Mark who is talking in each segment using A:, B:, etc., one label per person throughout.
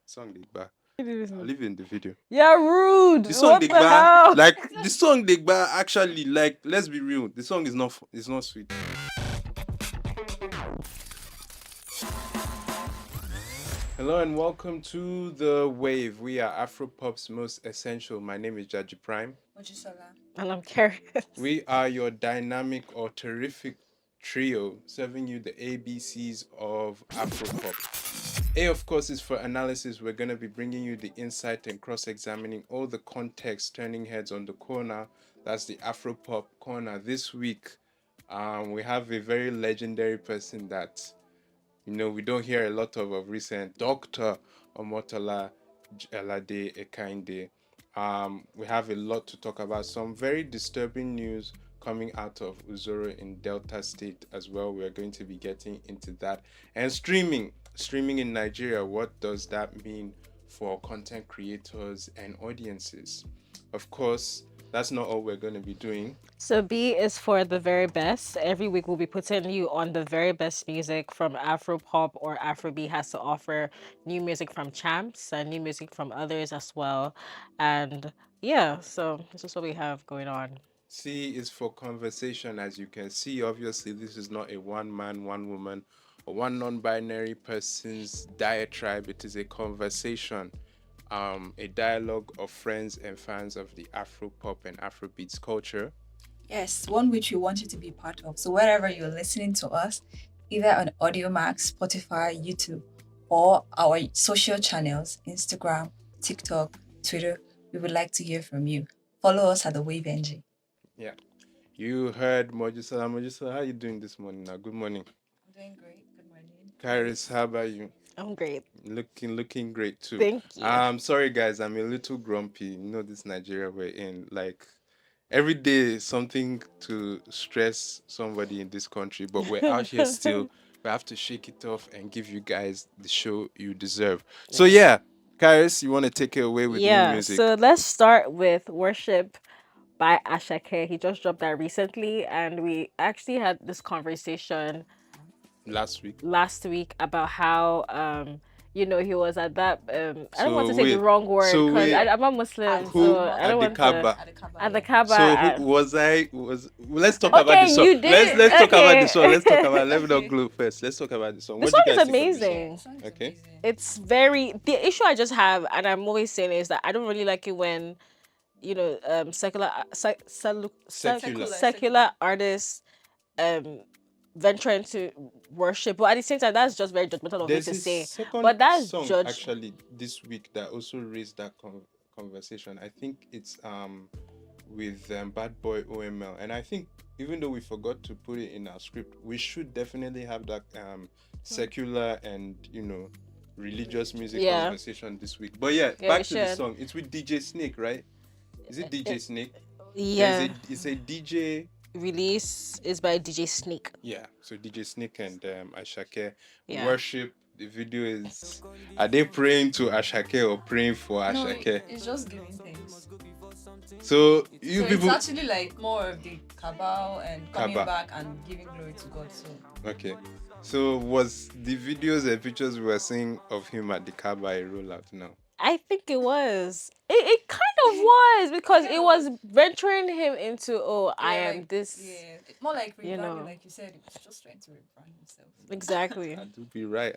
A: Song Digba.
B: What did you
A: I'll
B: listen?
A: leave it in the video.
B: Yeah, rude.
A: The song
B: What the
A: Digba,
B: hell?
A: like the song Digba, actually, like let's be real, the song is not sweet. Hello and welcome to the Wave. We are Afropop's most essential. My name is Jaji Prime.
B: And I'm curious.
A: We are your dynamic or terrific trio, serving you the ABCs of Afropop. A, of course, is for analysis. We're going to be bringing you the insight and cross-examining all the context, turning heads on the corner. That's the Afropop corner. This week, we have a very legendary person that, we don't hear a lot of recent. Dr. Omotola Jalade-Ekeinde. We have a lot to talk about. Some very disturbing news coming out of Ozoro in Delta State as well. We are going to be getting into that. And streaming in Nigeria, what does that mean for content creators and audiences? Of course, that's not all we're going to be doing.
B: So B is for the very best. Every week we'll be putting you on the very best music from Afropop or Afrobeat has to offer, new music from Champz and new music from others as well. And yeah, so this is what we have going on.
A: C is for conversation. As you can see, obviously, this is not a one man, one woman, or one non binary person's diatribe. It is a conversation, a dialogue of friends and fans of the Afropop and Afrobeats culture.
C: Yes, one which we want you to be part of. So wherever you're listening to us, either on AudioMax, Spotify, YouTube, or our social channels, Instagram, TikTok, Twitter, we would like to hear from you. Follow us at the Wave NG.
A: Yeah. You heard Mojusala. Mojusala, how are you doing this morning now? Good morning.
C: I'm doing great. Good morning.
A: Kairis, how about you?
B: I'm great.
A: Looking great too.
B: Thank you.
A: Sorry guys, I'm a little grumpy. You know this Nigeria we're in. Like every day is something to stress somebody in this country, but we're out here still. We have to shake it off and give you guys the show you deserve. So yeah, Kairis, you want to take it away with new music?
B: So let's start with Worship by Asake. He just dropped that recently, and we actually had this conversation
A: last
B: week about how he was at that I don't want to
A: So
B: say the
A: wait,
B: wrong word
A: so
B: because
A: wait,
B: I'm a Muslim,
A: who
B: so I
A: at
B: don't
A: the
B: want to
A: Kaaba?
B: at the Kaaba.
A: So who was I? Let's talk about
B: Okay,
A: the song.
B: you did.
A: Let's talk about
B: Okay.
A: the song. Let's talk about. Let me not glow first. Let's talk about the song.
B: The
A: What
B: song
A: do
B: is
A: you guys think of the song?
B: amazing.
A: Okay.
B: It's very the issue I just have, and I'm always saying is that I don't really like it when secular artists venture into worship, but at the same time that's just very judgmental of me
A: There's
B: to
A: a
B: say.
A: second
B: But that's
A: song
B: judge.
A: actually this week that also raised that conversation. I think it's with Bhadboi OML, and I think even though we forgot to put it in our script, we should definitely have that secular and religious music conversation this week. But yeah, back to the song. It's with DJ Snake, right? Is it DJ Snake?
B: Yeah.
A: It's a DJ.
B: Release is by DJ Snake.
A: Yeah, so DJ Snake and Asake.
B: Yeah.
A: Worship. The video is. Are they praying to Asake or praying for Asake?
C: No, it's just giving thanks.
A: So people.
C: It's actually like more of the cabal and coming back and giving glory to God. So.
A: Okay. So was the videos and pictures we were seeing of him at the Kaaba a rollout now?
B: I think it was. It kind of was because it was venturing him into I am this.
C: Yeah, more like rebranding, like you said. It was just trying to rebrand himself.
B: Exactly.
A: I do be right.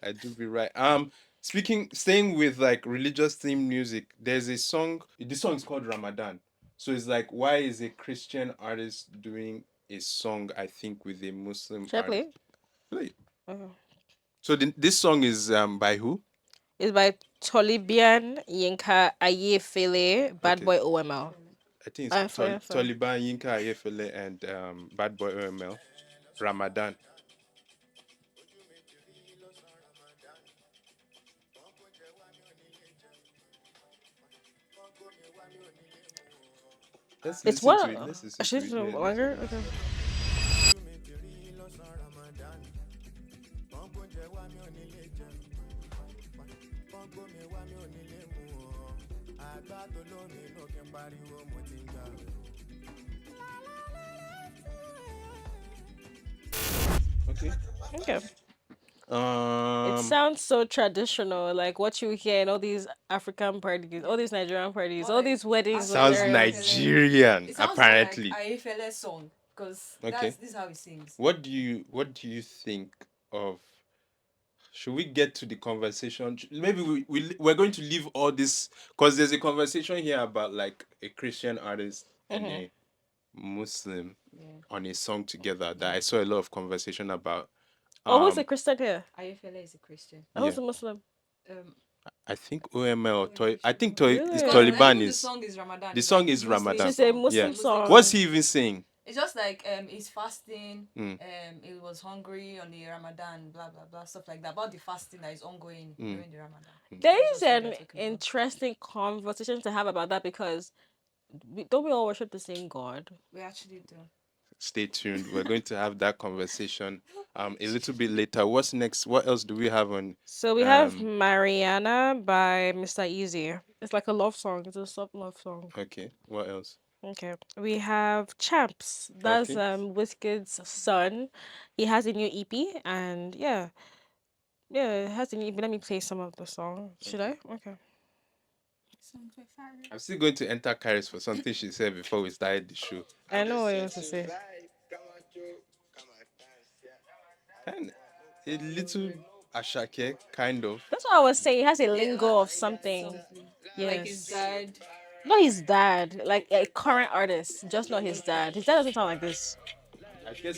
A: Staying with like religious themed music, there's a song. This song is called Ramadan. So it's like, why is a Christian artist doing a song? I think with a Muslim artist. Play. So this song is by who?
B: It's by Taliban Yinka Ayefele, Bhadboi OML.
A: I think it's Taliban Yinka Ayefele and Bhadboi OML. Ramadan.
B: It's what? Longer? Okay. Okay. It
A: Um,
B: sounds so traditional, like what you hear in all these African parties, all these Nigerian parties,
C: Or
B: all
C: like
B: these weddings with
A: sounds
C: Asake
B: their.
C: Ayefele.
A: Nigerian,
C: It sounds more like
A: apparently.
C: Ayefele's song because
A: Okay.
C: this is how it sings.
A: What do you think of? Should we get to the conversation? Maybe we're going to leave all this because there's a conversation here about like a Christian artist and
B: Mhm.
A: a Muslim
C: Yeah.
A: on a song together that I saw a lot of conversation about.
B: Oh, who's a
A: Um,
B: Christian here?
C: Ayefele is a Christian.
A: yeah,
B: Who's a Muslim?
C: Um,
A: I think OML or
C: oh, yeah,
A: I think
B: Really?
C: because
A: Taliban
C: even the
A: is
C: song is Ramadan.
A: the
C: It's like
A: song
C: a
A: is
C: Muslim
A: Ramadan.
B: She's a
C: song.
A: Yeah.
B: Muslim
C: It's a Muslim
B: song.
A: What's
C: song.
A: he even saying?
C: It's just like he's fasting.
A: Mm.
C: He was hungry on the Ramadan, blah blah blah, stuff like that. About the fasting that is ongoing during the Ramadan.
B: There
C: That's
B: is
C: just what they're
B: an
C: talking about.
B: interesting conversation to have about that because don't we all worship the same God?
C: We actually do.
A: Stay tuned. We're going to have that conversation a little bit later. What's next? What else do we have on?
B: So we have Mariana by Mr. Easy. It's like a love song. It's a soft love song.
A: Okay. What else?
B: Okay. We have Champz. That's
A: Okay.
B: Wizkid's son. He has a new EP and yeah, it has a new EP. Let me play some of the song. Should I? Okay.
A: I'm still going to enter Karis for something she said before we started the show.
B: I know what you want to say.
A: Kind a little Asake, kind of.
B: That's what I was saying. He has a lingo of something.
C: Like his
B: Yes.
C: dad.
B: Not his dad, like a current artist, just not his dad. His dad doesn't sound like this.
A: I guess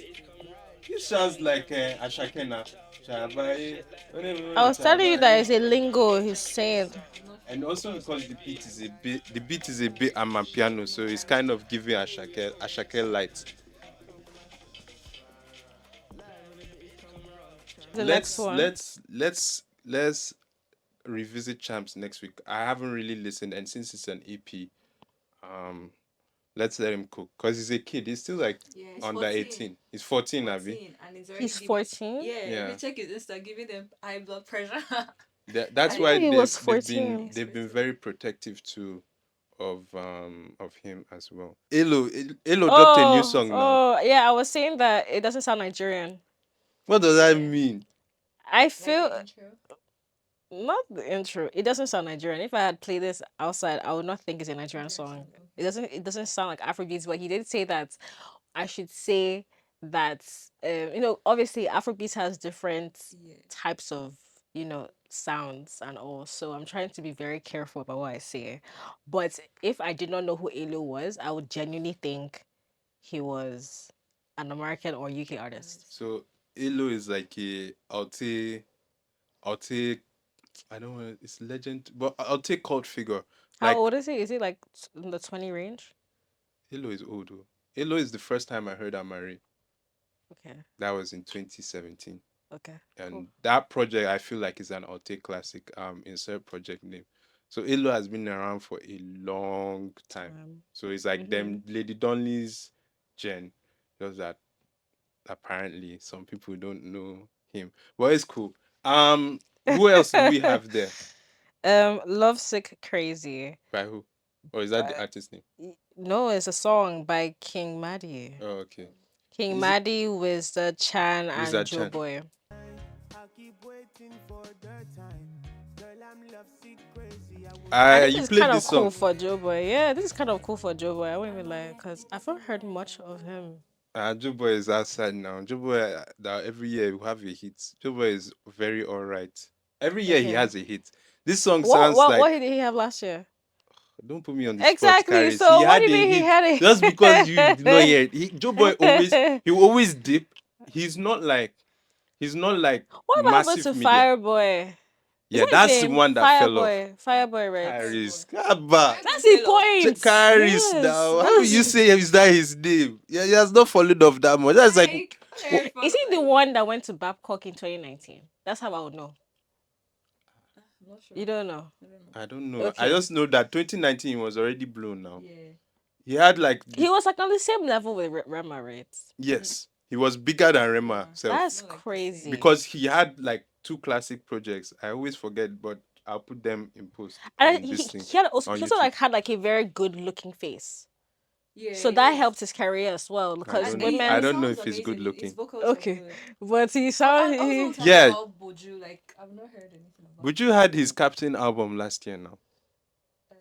A: it sounds like Asake now.
B: I was telling you that it's a lingo he's saying.
A: And also because the beat is a bit amapiano, so it's kind of giving Asake light.
B: The next one.
A: Let's revisit Champs next week. I haven't really listened, and since it's an EP, um, let's let him cook because he's a kid. He's still like
C: He's
A: under
C: 14.
A: 18. He's 14, Abby.
C: 14, and
B: He's 14.
C: Yeah,
A: Yeah.
C: they check his Insta, giving them high blood pressure.
A: That's
C: I
A: why
B: he was 14.
A: they've been very protective too of him as well. Elo dropped a new song now.
B: Oh, yeah. I was saying that it doesn't sound Nigerian.
A: What does that mean?
B: I feel not the intro. It doesn't sound Nigerian. If I had played this outside, I would not think it's a Nigerian song. It doesn't. It doesn't sound like Afrobeats. But he did say that I should say that obviously Afrobeats has different types of sounds and all. So I'm trying to be very careful about what I say. But if I did not know who Elo was, I would genuinely think he was an American or UK artist.
A: So Elo is like a I'll take I don't know it's legend, but I'll take cult figure.
B: How
A: Like
B: old is he? Is he like in the 20 range?
A: Elo is old. Though. Elo is the first time I heard Amari.
B: Okay.
A: That was in 2017.
B: Okay.
A: And
B: Cool.
A: that project I feel like is an Alte classic insert project name. So Elo has been around for a long time. So it's like them Lady Donley's gen. Just that apparently some people don't know him. But it's cool. Who else do we have there?
B: Lovesick Crazy.
A: By who? Or is that the artist name?
B: No, it's a song by Qing Madi.
A: Oh, okay.
B: King Madi with the Chan and
A: Wizard Chan.
B: Joeboy.
A: You
B: This is
A: played
B: kind
A: this
B: of cool
A: song.
B: for Joeboy. Yeah, this is kind of cool for Joeboy. I won't even lie, because I've not heard much of him.
A: Joeboy is outside now. Joeboy, that every year we have a hit. Joeboy is very alright. Every year he
B: Okay.
A: has a hit. This song sounds
B: What
A: like.
B: did he have last year?
A: Don't put me on the spot,
B: Exactly.
A: Karis.
B: So
A: He
B: what
A: had
B: do you
A: a
B: mean he
A: hit.
B: had a
A: Just because you did not hear it. Joeboy always dip. He's not like
B: What about happened
A: massive
B: to
A: media.
B: Fireboy?
A: Yeah, that's the one that fell off.
B: Fireboy, right?
A: Karis. Kaba.
B: That's the point.
A: Karis now. How will you say is that his name? Yeah, he has not fallen off that much. That's like
B: Is he the one that went to Babcock in 2019? That's how I would know.
C: I'm not sure.
B: You don't know?
A: I don't know.
B: Okay.
A: I just know that 2019 was already blown now. Yeah. He had like
B: He was like on the same level with Rema, right?
A: Yes. He was bigger than Rema.
B: That's crazy.
A: Because he had like 2 classic projects. I always forget, but I'll put them in post.
B: And
A: on this thing
B: he had also
A: on
B: he also
A: YouTube.
B: like had like a very good looking face.
C: Yeah,
B: So
C: it
B: that
C: is.
B: helped his career as well because
A: I
B: women.
A: don't know
C: sounds
A: if he's good
C: amazing. His
A: looking.
C: vocals are
B: Okay,
C: good.
B: but he
C: But
B: sound
C: I also
B: he.
C: talk
A: Yeah,
C: about Boju. Like I've not heard anything about
A: Buju had his Captain album last year now.
C: him.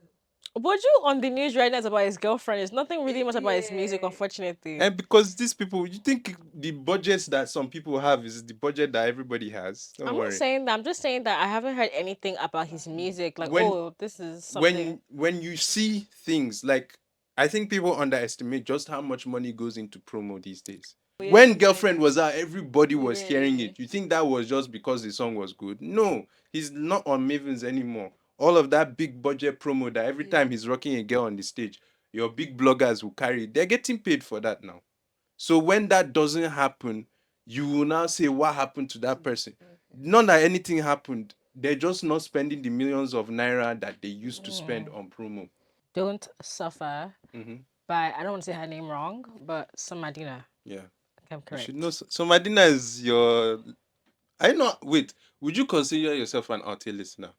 B: But you on the news right now is about his girlfriend. It's nothing really much about his music,
C: Yeah.
B: unfortunately.
A: And because these people, you think the budgets that some people have is the budget that everybody has? Don't
B: I'm not
A: worry.
B: saying that. I'm just saying that I haven't heard anything about his music. Like,
A: When
B: oh, this is something.
A: when you see things like, I think people underestimate just how much money goes into promo these days. When Girlfriend was out, everybody was hearing
C: Yeah.
A: it. You think that was just because the song was good? No, he's not on Mavens anymore. All of that big budget promo that every time he's rocking a girl on the stage, your big bloggers will carry it. They're getting paid for that now. So when that doesn't happen, you will now say, what happened to that person? Not that anything happened. They're just not spending the millions of naira that they used to spend on promo.
B: Don't Suffer
A: Mm-hmm.
B: by, I don't want to say her name wrong, but Samadina.
A: Yeah.
B: I'm
A: You should
B: correct.
A: know. So Madina is your. I know. Wait. Would you consider yourself an Alte listener?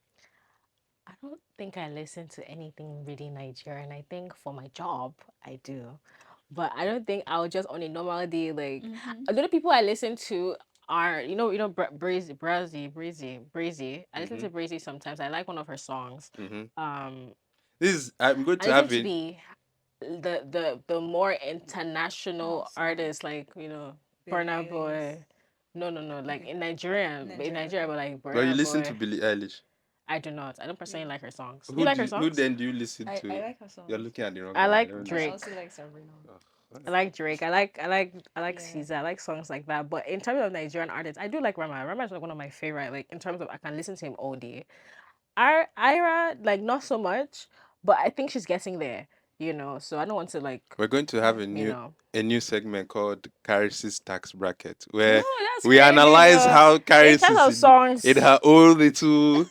B: I don't think I listen to anything really Nigerian. I think for my job, I do. But I don't think I would just on a normal day, like, a lot of people I listen to are, Brazy. I listen to Brazy sometimes. I like one of her songs.
A: Mm-hmm.
B: Um,
A: I'm going
B: I
A: to
B: listen
A: have
B: to
A: it.
B: the more international
C: Awesome.
B: artists like
C: Billie
B: Burna
C: Eilish.
B: Boy. No, like
C: Okay.
B: in Nigerian,
C: Nigeria.
B: but like
A: Well, you
B: Burna
A: listen to
B: Boy.
A: Billie Eilish.
B: I do not. I don't personally like her songs. You
A: Who
B: like
A: do
B: her
A: you, who
B: songs?
A: then do you listen
C: I
A: to?
C: like her
A: You're
C: songs.
A: looking at the wrong
B: I
A: one. I
B: like
A: don't
C: And I
A: listen.
B: Drake.
C: also like Sabrina.
A: Oh,
B: I like Drake. I like
C: Yeah.
B: Caesar. I like songs like that. But in terms of Nigerian artists, I do like Rama. Rama is like one of my favorite. Like in terms of I can listen to him all day. Ira, like not so much, but I think she's getting there. So I don't want to like
A: we're going to have
B: you know.
A: a new segment called Caris's tax bracket,
B: No,
A: where
B: that's
A: we
B: crazy
A: analyze
B: though.
A: how
B: In
A: Caris
B: terms
A: is
B: of songs,
A: in her own little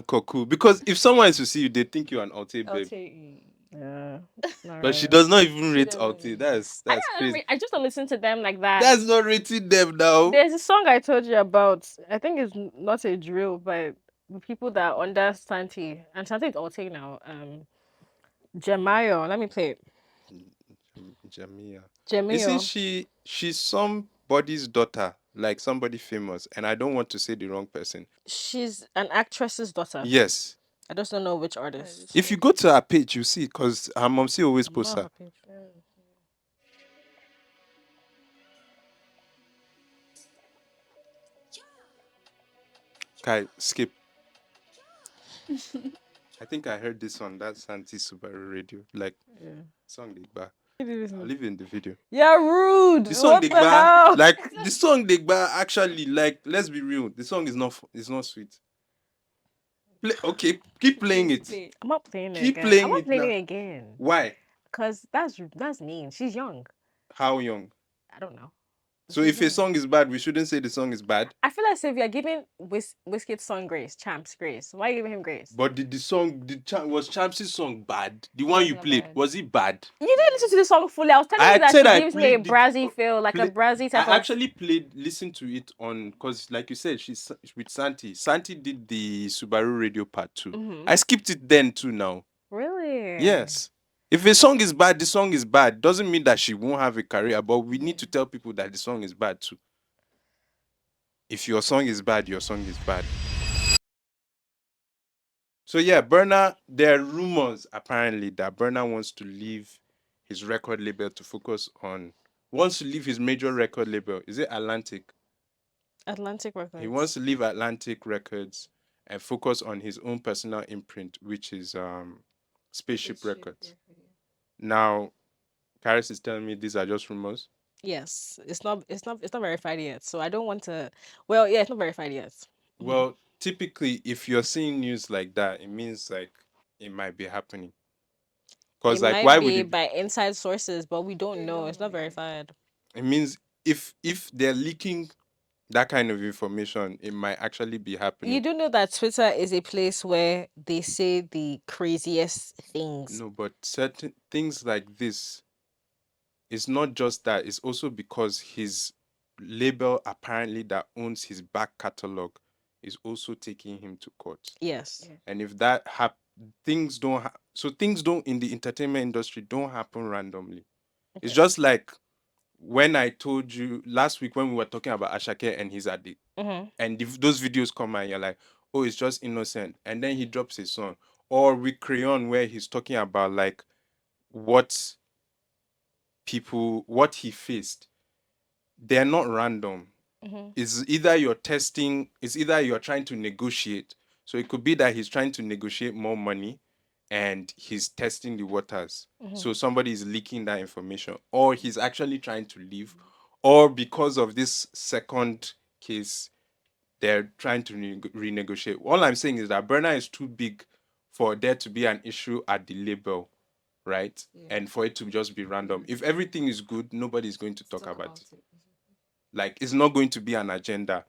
A: cocoon. Because if someone is to see you, they think you're an Alte
C: I'll
A: babe.
C: tell you.
B: yeah, not
A: But she
B: really.
A: does not even
C: She
A: rate
C: doesn't
A: Alte.
C: really.
A: That's crazy.
B: I just don't listen to them like that.
A: That's not rating them now.
B: There's a song I told you about. I think it's not a drill, but the people that are under Santi, and Santi is all take now. Jemayo, let me play it.
A: Jamia. Isn't
B: Jemayo.
A: she's somebody's daughter, like somebody famous, and I don't want to say the wrong person.
B: She's an actress's daughter.
A: Yes.
B: I just don't know which artist.
A: If you go to her page, you see, because her mom always
B: I'm
A: posts
B: not
A: her.
B: happy.
A: Kai, skip. I think I heard this on that Santi Subaru radio. Like,
B: Yeah.
A: song Digba.
B: What did you
A: I'll
B: listen?
A: leave it in the video.
B: Yeah, rude.
A: The song
B: What the
A: Digba,
B: hell?
A: like, the song Digba, actually, like, let's be real, the song is not sweet. Okay, keep playing it.
C: Play.
B: I'm not playing it
A: Keep
B: again. I'm
A: playing
B: not
A: it
B: playing
A: now.
B: it again.
A: Why?
B: Cause that's mean. She's young.
A: How young?
B: I don't know.
A: So if a song is bad, we shouldn't say the song is bad.
B: I feel like if you're giving Wizkid's son grace, Champz grace, why are you giving him grace?
A: But did the song, was Champ's song bad? The one you
C: not
A: played,
C: bad.
A: was it bad?
B: You didn't listen to the song fully. I was telling
A: I
B: you that
A: said
B: she
A: I
B: gives me a
A: played the-
B: brassy feel, like a brassy type
A: I
B: of.
A: actually listened to it on, because like you said, she's with Santi. Santi did the Subaru radio part 2. I skipped it then too now.
B: Really?
A: Yes. If a song is bad, the song is bad. Doesn't mean that she won't have a career, but we need to tell people that the song is bad too. If your song is bad, your song is bad. So yeah, Burna, there are rumors apparently that Burna wants to leave his record label to wants to leave his major record label. Is it Atlantic?
B: Atlantic Records.
A: He wants to leave Atlantic Records and focus on his own personal imprint, which is Spaceship Records. Now, Karis is telling me these are just rumors.
B: Yes, it's not verified yet. So I don't want to. Well, yeah, it's not verified yet.
A: Well, typically, if you're seeing news like that, it means like it might be happening. Because
B: It
A: like,
B: might
A: why would
B: be
A: it?
B: by inside sources, but we don't know. It's not verified.
A: It means if they're leaking that kind of information, it might actually be happening.
B: You do know that Twitter is a place where they say the craziest things.
A: No, but certain things like this, it's not just that. It's also because his label apparently that owns his back catalog is also taking him to court.
B: Yes.
A: And if that things don't So things don't in the entertainment industry don't happen randomly. It's
B: Okay.
A: just like when I told you last week when we were talking about Asake and his addict, and if those videos come out, you're like, oh, it's just innocent, and then he drops his song, or with Crayon where he's talking about like what what he faced. They're not random. It's either you're testing, it's either you're trying to negotiate. So it could be that he's trying to negotiate more money and he's testing the waters. So somebody is leaking that information, or he's actually trying to leave, or because of this second case, they're trying to renegotiate. All I'm saying is that Burna is too big for there to be an issue at the label, right? And for it to just be random. If everything is good, nobody's going to talk about it. Like, it's not going to be an agenda.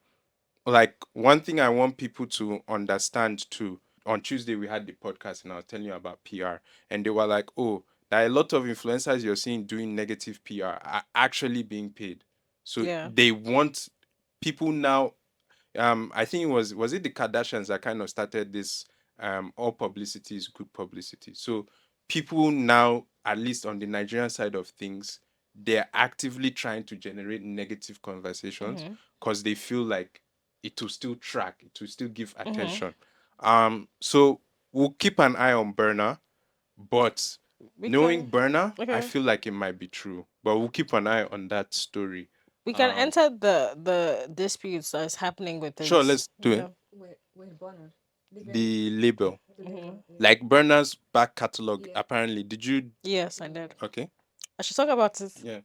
A: Like, one thing I want people to understand too, on Tuesday we had the podcast and I was telling you about PR, and they were like, oh, there are a lot of influencers you're seeing doing negative PR are actually being paid. So
B: Yeah.
A: they want people now. I think was it the Kardashians that kind of started this all publicity is good publicity. So people now, at least on the Nigerian side of things, they're actively trying to generate negative conversations because they feel like it will still track, it will still give attention. So we'll keep an eye on Burner, but
B: We
A: knowing
B: can
A: Burner, I
B: okay.
A: feel like it might be true. But we'll keep an eye on that story.
B: We can enter the disputes that's happening with
A: Sure,
B: his
A: let's do it.
C: With Bonner.
A: The label.
C: The label, yeah.
A: Like Burner's back catalog, apparently. Did you
B: Yes, I did.
A: okay?
B: I should talk about it.
A: Yeah.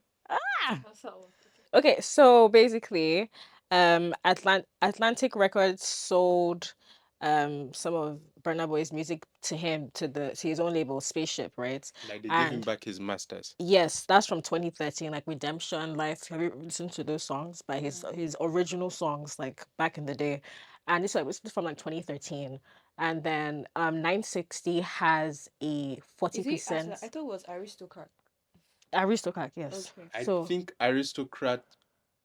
B: Okay, so basically, Atlantic Records sold some of Burna Boy's music to him to his own label, Spaceship, right?
A: Like they gave him
B: And
A: back his masters.
B: yes, that's from 2013, like Redemption, Life. Have you listened to those songs by his original songs, like back in the day? And this is from like 2013. And then 960 has a 40%.
C: I thought it was Aristocrat.
B: Aristocrat, yes.
C: Okay.
A: I
B: So
A: think Aristocrat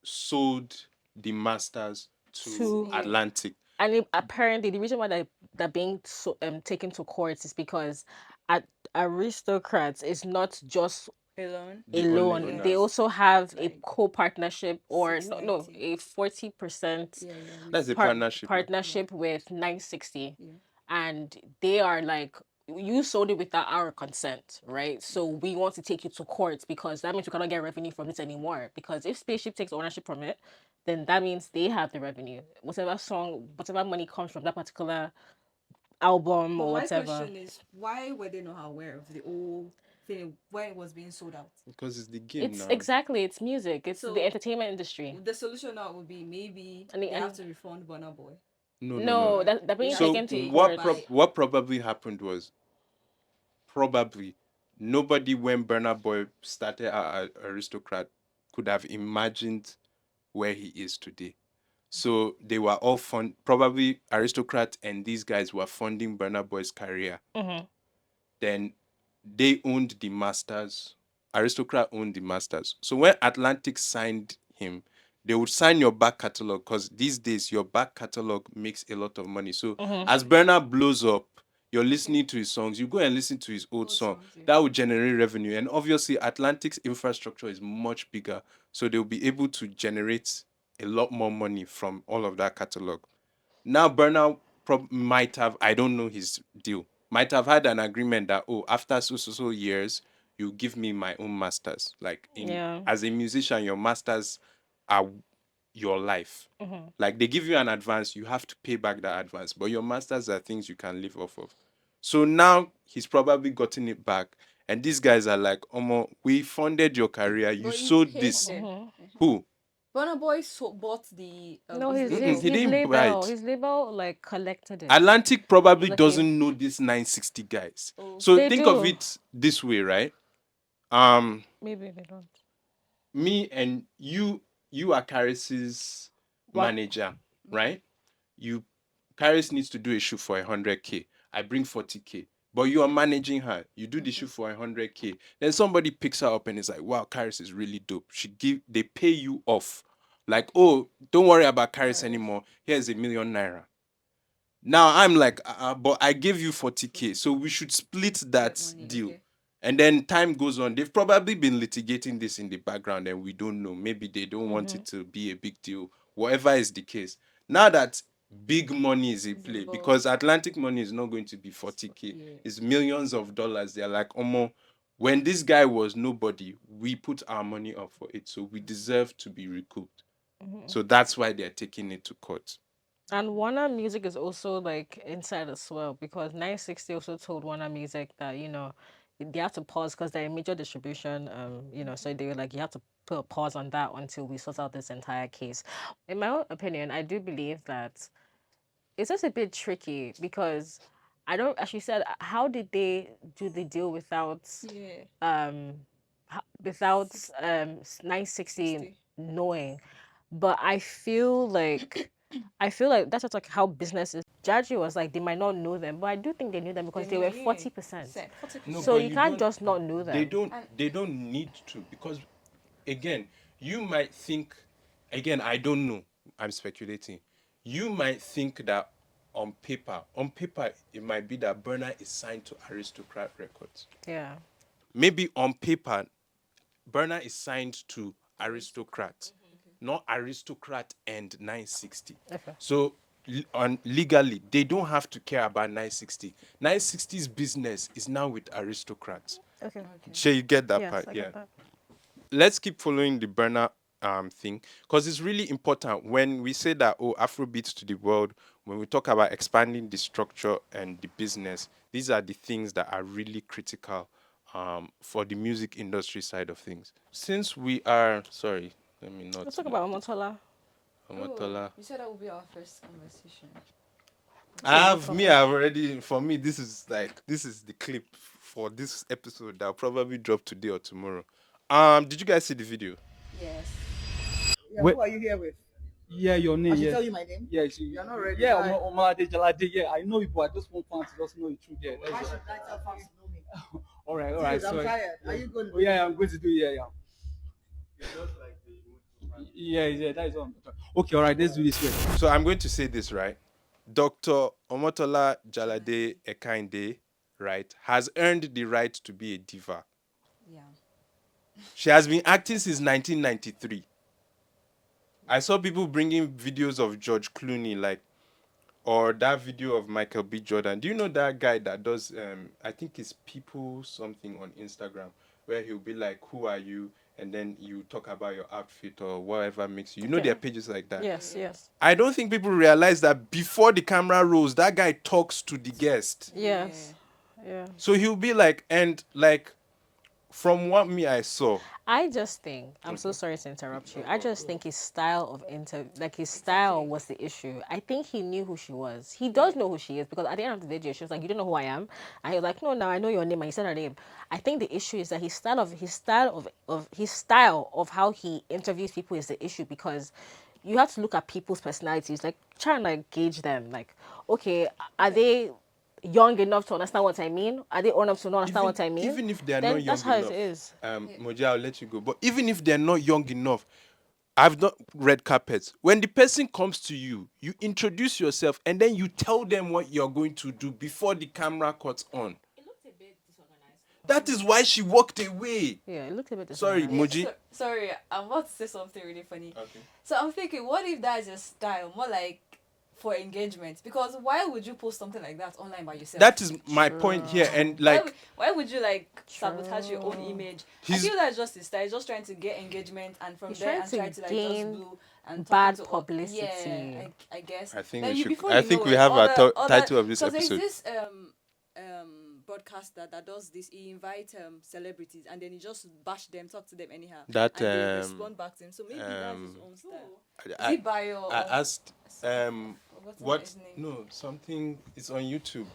A: sold the masters to
B: to
A: Atlantic.
B: and apparently the reason why they're being so taken to court is because at aristocrats is not just
C: Alone.
A: The only
B: alone. They
A: owners.
B: also have a
C: Like
B: co-partnership or no
C: 690.
B: a 40%
C: Yeah,
A: That's a
B: part
A: partnership.
B: partnership with 960,
C: Yeah.
B: and they are like, you sold it without our consent, right? So we want to take you to court because that means we cannot get revenue from it anymore. Because if Spaceship takes ownership from it, then that means they have the revenue. Whatever song, whatever money comes from that particular album
C: But
B: or
C: my
B: whatever.
C: question is, why were they not aware of the whole thing when it was being sold out?
A: Because it's the game
B: It's
A: now.
B: exactly, it's music. It's
C: So-
B: the entertainment industry.
C: The solution now would be maybe
B: And
C: they
B: the-
C: have
B: and-
C: to refund Burna Boy.
B: No, that being
A: So
B: taken to
A: what
B: court.
A: what probably happened was probably nobody when Burna Boy started Aristocrat could have imagined where he is today. So they were all probably Aristocrat and these guys were funding Burna Boy's career. Then they owned the masters. Aristocrat owned the masters. So when Atlantic signed him, they would sign your back catalog because these days your back catalog makes a lot of money. So as Burna blows up, you're listening to his songs, you go and listen to his old song.
C: songs, yeah.
A: That would generate revenue. And obviously, Atlantic's infrastructure is much bigger. So they'll be able to generate a lot more money from all of that catalog. Now, Burna might have, I don't know his deal, might have had an agreement that, oh, after so years, you give me my own masters. Like,
B: Yeah.
A: as a musician, your masters are your life. Like, they give you an advance, you have to pay back that advance. But your masters are things you can live off of. So now he's probably gotten it back. And these guys are like, Omo, we funded your career. You
C: But he
A: sold
C: paid
A: this.
C: them.
A: Who?
C: Burna Boy bought the
B: No,
C: his
B: his,
C: label.
B: his,
A: He
B: his
A: didn't buy
B: label,
A: it.
B: his label like collected it.
A: Atlantic probably
B: Lucky.
A: doesn't know this 960 guys. So
B: They
A: think
B: do.
A: of it this way, right?
B: Maybe they don't.
A: Me and you are Karis's
B: What?
A: manager, right? You Karis needs to do a shoot for 100K. I bring 40K. But you are managing her. You do the shoot for 100K. Then somebody picks her up and is like, wow, Karis is really dope. They pay you off. Like, oh, don't worry about Karis anymore. Here's ₦1 million. Now I'm like, but I gave you 40K, so we should split that
C: money,
A: deal.
C: okay.
A: And then time goes on. They've probably been litigating this in the background and we don't know. Maybe they don't want it to be a big deal. Whatever is the case. Now that big money is in play,
C: involved.
A: because Atlantic money is not going to be 40K,
C: Yeah.
A: it's millions of dollars. They're like, Omo, when this guy was nobody, we put our money up for it. So we deserve to be recouped. So that's why they're taking it to court.
B: And Warner Music is also like inside as well because 960 also told Warner Music that they have to pause because they're a major distribution. So they were like you have to put a pause on that until we sort out this entire case. In my own opinion, I do believe that it's just a bit tricky because I don't. As you said, how did they do the deal without
C: Yeah.
B: um without 960
C: 60.
B: knowing? But I feel like that's just like how business is. Jaji was like they might not know them, but I do think they knew them because they were 40%.
A: No,
B: So
A: but
B: you can't just not know
A: They
B: them.
A: don't need to, because again, you might think, again, I don't know. I'm speculating. You might think that on paper, it might be that Burna is signed to Aristocrat Records.
B: Yeah.
A: Maybe on paper, Burna is signed to Aristocrat, not Aristocrat and 960.
B: Okay.
A: So legally, they don't have to care about 960. 960's business is now with Aristocrats.
B: Okay.
A: Shall you get that
B: Yes,
A: part?
B: I
A: Yeah.
B: get that.
A: Let's keep following the Burna thing, because it's really important when we say that, oh, Afrobeats to the world. When we talk about expanding the structure and the business, these are the things that are really critical for the music industry side of things. Since we are, sorry, let me not.
B: Let's talk about Omotola.
A: Omotola.
C: You said that would be our first conversation.
A: I've already, for me, this is the clip for this episode that'll probably drop today or tomorrow. Did you guys see the video?
C: Yes.
D: Yeah, who are you here with? Yeah, your name. I should tell you my name. Yeah, you're not ready. Yeah, Omotola Jalade-Ekeinde. Yeah, I know you, but I just want fans to just know the truth. Yeah. Why should I tell fans to know me? all right. I'm tired. Are you going to? Oh, yeah, I'm going to do. Yeah. Yeah, that is all. Okay, all right, let's do this way.
A: So I'm going to say this, right? Dr. Omotola Jalade-Ekeinde, right, has earned the right to be a diva.
C: Yeah.
A: She has been acting since 1993. I saw people bringing videos of George Clooney, or that video of Michael B. Jordan. Do you know that guy that does, I think it's People something on Instagram, where he'll be like, who are you? And then you talk about your outfit or whatever makes you. You know,
B: Okay.
A: there are pages like that.
B: Yes, yes.
A: I don't think people realize that before the camera rolls, that guy talks to the guest.
B: Yes. Yeah.
A: So he'll be like, and from what I saw,
B: I just think I'm so sorry to interrupt you. I just think his style of his style was the issue. I think he knew who she was. He does know who she is because at the end of the video, she was like, "You don't know who I am," and he was like, "No, now I know your name." And he said her name. I think the issue is that his style of how he interviews people is the issue because you have to look at people's personalities, like try and gauge them. Like, okay, are they young enough to understand what I mean? Are they old enough to understand what I mean?
A: even if they're
B: Then
A: not young
B: that's how
A: enough,
B: it is.
A: Moja, I'll let you go. But even if they're not young enough, I've not red carpets. When the person comes to you, you introduce yourself and then you tell them what you're going to do before the camera cuts on.
B: It looked a bit disorganized.
A: That is why she walked away.
B: Yeah, it looked a bit
A: Sorry,
B: disorganized.
A: Moji.
C: Sorry, I'm about to say something really funny.
A: Okay.
C: So I'm thinking, what if that is your style, more like for engagement? Because why would you post something like that online by yourself?
A: That is my point here. And
C: why would you sabotage your own image? I feel that's just his style. He's just trying to get engagement, and from
B: He's
C: there
B: trying
C: and
B: to
C: try to
B: gain
C: just do and
B: bad
C: talking to
B: publicity.
C: Yeah, I guess.
A: I think
C: Then
A: we
C: you-
A: should.
C: before
A: I
C: you
A: think
C: know
A: we
C: it,
A: have our
C: other-
A: title of this
C: so there's
A: episode.
C: this broadcaster that does this. He invites celebrities and then he just bash them, talk to them anyhow.
A: That,
C: and they respond back to him. So maybe that's his own style. Is it bio?
A: I asked
C: Forgotten
A: what
C: his name.
A: no something is on YouTube.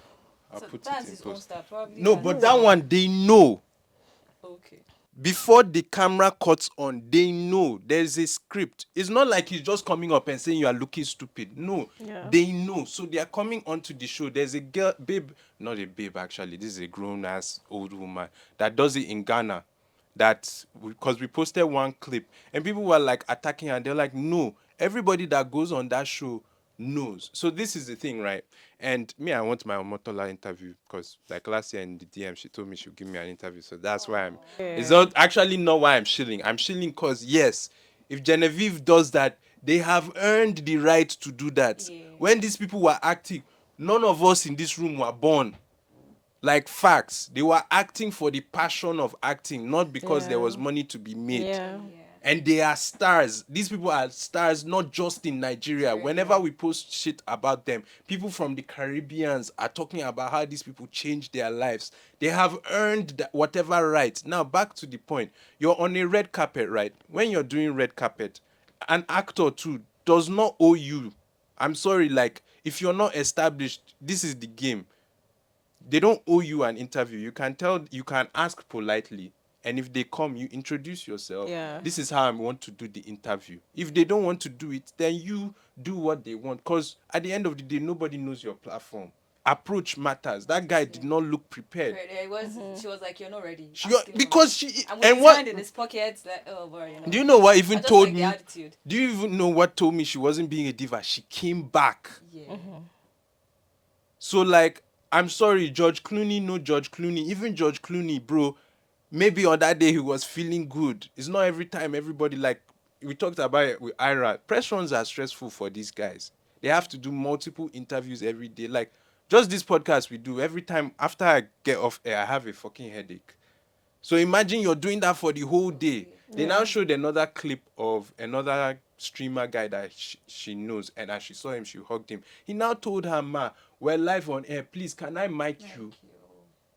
A: I'll
C: So
A: put
C: that's
A: it in
C: his own
A: post.
C: style. Probably.
A: No, but that one they know.
C: Okay.
A: Before the camera cuts on, they know there's a script. It's not like he's just coming up and saying you are looking stupid. No,
B: Yeah.
A: they know. So they are coming onto the show. There's a girl, babe, not a babe actually. This is a grown ass old woman that does it in Ghana. Because we posted one clip and people were like attacking her. They're like, no, everybody that goes on that show knows. So this is the thing, right? And me, I want my Omotola interview because, like last year in the DM, she told me she'll give me an interview. So that's why I'm. It's not actually not why I'm shilling. I'm shilling because yes, if Genevieve does that, they have earned the right to do that.
C: Yeah.
A: When these people were acting, none of us in this room were born. Like facts, they were acting for the passion of acting, not because there was money to be made.
B: Yeah.
A: And they are stars. These people are stars, not just in Nigeria. Whenever we post shit about them, people from the Caribbeans are talking about how these people changed their lives. They have earned whatever right. Now, back to the point. You're on a red carpet, right? When you're doing red carpet, an actor too does not owe you. I'm sorry, like, if you're not established, this is the game. They don't owe you an interview. You can ask politely. And if they come, you introduce yourself.
B: Yeah.
A: This is how I want to do the interview. If they don't want to do it, then you do what they want. Because at the end of the day, nobody knows your platform. Approach matters. That guy did not look prepared.
C: It was. She was like, "You're not ready."
A: Because she
C: and with
A: and
C: his
A: what
C: hand in his pocket, like, oh boy, you know.
A: do you know what even
C: I just
A: told
C: like
A: me?
C: the attitude.
A: Do you even know what told me she wasn't being a diva? She came back.
C: Yeah.
A: So like, I'm sorry, George Clooney, no George Clooney. Even George Clooney, bro, maybe on that day he was feeling good. It's not every time everybody, like we talked about it with Naira. Press runs are stressful for these guys. They have to do multiple interviews every day. Like just this podcast we do, every time after I get off air, I have a fucking headache. So imagine you're doing that for the whole day. They now showed another clip of another streamer guy that she knows, and as she saw him, she hugged him. He now told her, "Ma, we're live on air. Please, can I mic you?"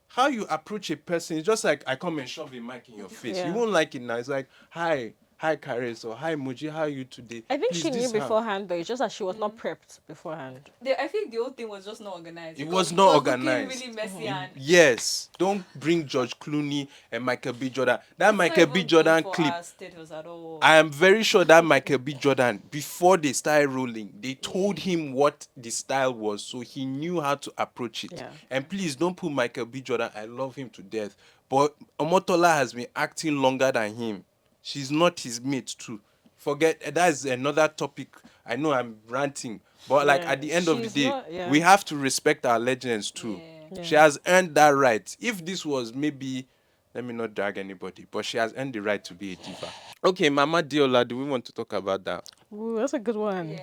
A: How you approach a person, it's just like I come and shove a mic in your face.
B: Yeah.
A: You won't like it now. It's like, "Hi, Karis," or "Hi, Muji, how are you today?"
B: I think
A: Please,
B: she
A: this
B: knew
A: is how-
B: beforehand, though. It's just that she was not prepped beforehand.
C: I think the whole thing was just not organized.
A: It
C: because
A: was not
C: looking
A: organized.
C: really messy and
A: Yes, don't bring George Clooney and Michael B. Jordan. That
C: it's
A: Michael
C: not
A: B.
C: even
A: Jordan
C: good for
A: clip,
C: our status at all.
A: I am very sure that Michael B. Jordan, before they started rolling, they told him what the style was, so he knew how to approach it.
B: Yeah.
A: And please don't put Michael B. Jordan. I love him to death, but Omotola has been acting longer than him. She's not his mate too. Forget that is another topic. I know I'm ranting, but like
B: Yeah,
A: at the end of the
B: she's
A: day,
B: not- yeah.
A: we have to respect our legends too.
C: Yeah.
A: She has earned that right. If this was maybe, let me not drag anybody, but she has earned the right to be a diva. Okay, Mama Deola, do we want to talk about that?
B: Ooh, that's a good one.
C: Yeah.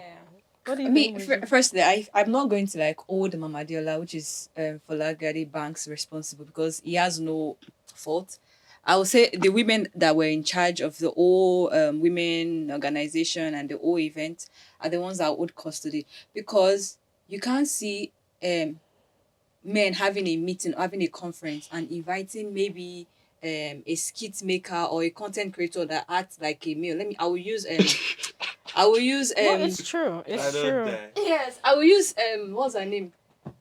B: What do
C: I
B: you
C: mean,
B: think?
C: firstly, I'm not going to like hold Mama Deola, which is Folagade Banks responsible because he has no fault. I would say the women that were in charge of the whole women organization and the whole event are the ones that would custody because you can't see men having a meeting, having a conference and inviting maybe a skit maker or a content creator that acts like a male. I will use
B: No, it's true. It's true.
C: yes, I will use what's her name?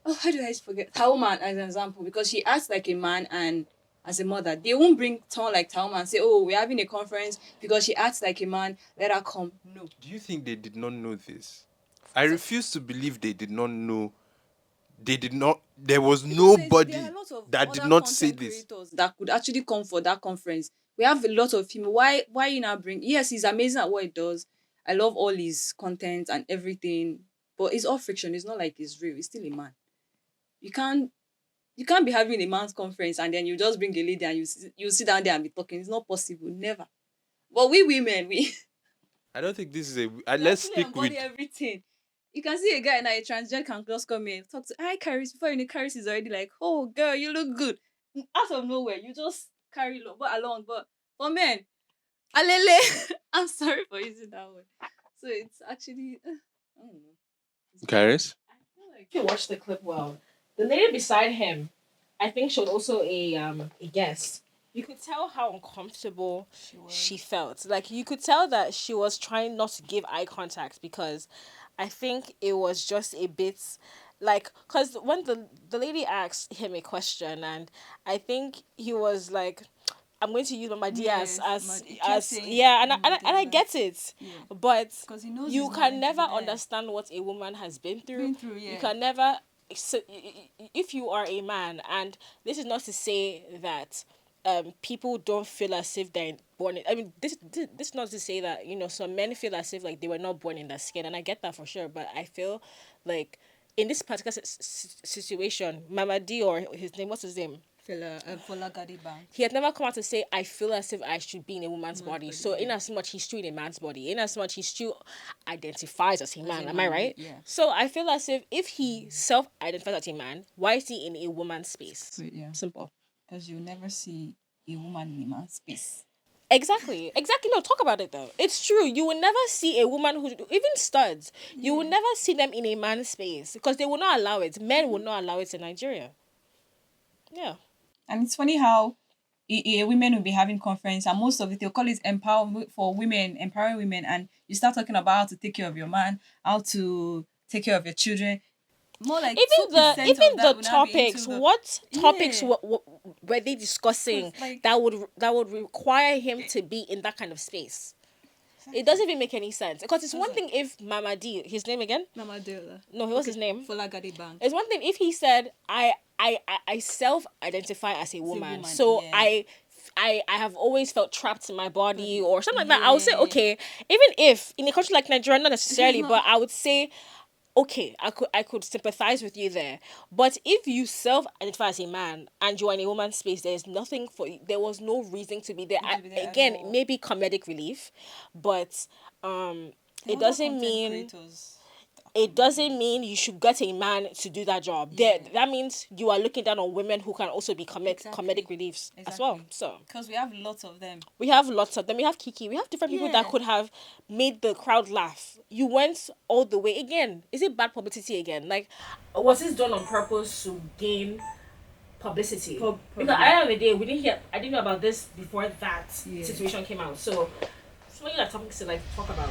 C: Oh, how do I forget? Tauman as an example because she acts like a man and as a mother. They won't bring someone like Tauman and say, "Oh, we're having a conference because she acts like a man. Let her come." No.
A: Do you think they did not know this? I refuse to believe they did not know. They did not. There was nobody
C: There are a lot of
A: that did
C: other
A: not say
C: content
A: this.
C: creators that could actually come for that conference. We have a lot of him. Why you now bring? Yes, he's amazing at what he does. I love all his content and everything, but it's all fiction. It's not like he's real. He's still a man. You can't be having a man's conference and then you just bring a lady and you sit down there and be talking. It's not possible. Never. But we women, we
A: I don't think this is a. Let's
C: actually
A: stick with.
C: embody everything. You can see a guy now, a transgender can just come here, talk to hi Caris. Before you know, Caris is already like, oh girl, you look good. Out of nowhere, you just carry along. But for men, alele. I'm sorry for using that word. So it's actually, I don't know.
A: Karis?
C: I feel like
B: If you watch the clip well, the lady beside him, I think she was also a guest. You could tell how uncomfortable she felt. Like you could tell that she was trying not to give eye contact because I think it was just a bit like because when the lady asked him a question and I think he was like, I'm going to use Mama Diaz and I get it, but
C: because he knows
B: you
C: he's not
B: can
C: meant to
B: never
C: be there.
B: understand what a woman has been through.
C: Yeah.
B: You can never. So, if you are a man, and this is not to say that people don't feel as if they're born in, I mean, this not to say that, some men feel as if like they were not born in that skin, and I get that for sure, but I feel like in this particular situation, Mama D, or his name, what's his name?
C: Fola Gadiban.
B: He had never come out to say, I feel as if I should be in a woman's body. So in as much he's still in a man's body, in as much he still identifies as a man. Am I right?
C: Yeah.
B: So I feel as if he self-identifies as a man, why is he in a woman's space?
C: Yeah.
B: Simple.
C: Because you'll never see a woman in a man's space.
B: Exactly. No, talk about it though. It's true. You will never see a woman who, even studs, you will never see them in a man's space because they will not allow it. Men will not allow it in Nigeria. Yeah.
C: And it's funny how women will be having conference, and most of it they'll call it empowerment for women, empowering women, and you start talking about how to take care of your man, how to take care of your children. More like
B: even the topics. What topics were they discussing that would require him to be in that kind of space? Exactly. It doesn't even make any sense because it's one thing if Mama D, his name again?
C: Mama Deola.
B: No, what's his name?
C: Fola Gadiban.
B: It's one thing if he said I self-identify as a woman, so yeah. I have always felt trapped in my body or something like that. I would say okay, even if in a country like Nigeria, not necessarily, but I would say okay, I could sympathize with you there. But if you self-identify as a man and you're in a woman's space, there's nothing for you. There was no reason to be there. Again, maybe comedic relief, but it doesn't mean you should get a man to do that job. Yeah. That means you are looking down on women who can also be comedic reliefs as well. So
C: because we have lots of them.
B: We have Kiki. We have different people that could have made the crowd laugh. You went all the way again. Is it bad publicity again? Like, was this done on purpose to gain publicity? Because at the end of the day, I didn't know about this before that situation came out. So it's really like topics to like talk about.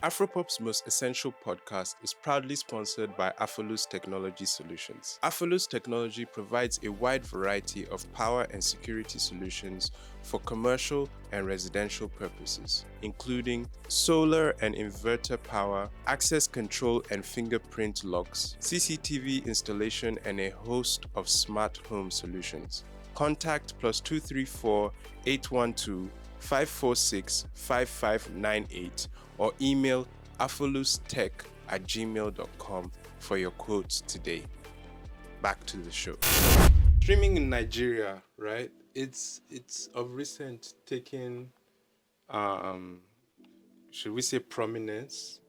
A: Afropop's most essential podcast is proudly sponsored by Afolus Technology Solutions. Afolus Technology provides a wide variety of power and security solutions for commercial and residential purposes, including solar and inverter power, access control and fingerprint locks, CCTV installation, and a host of smart home solutions. Contact +234 812 546 5598 or email afolustech@gmail.com for your quotes today. Back to the show. Streaming in Nigeria, right? It's of recent taken, should we say, prominence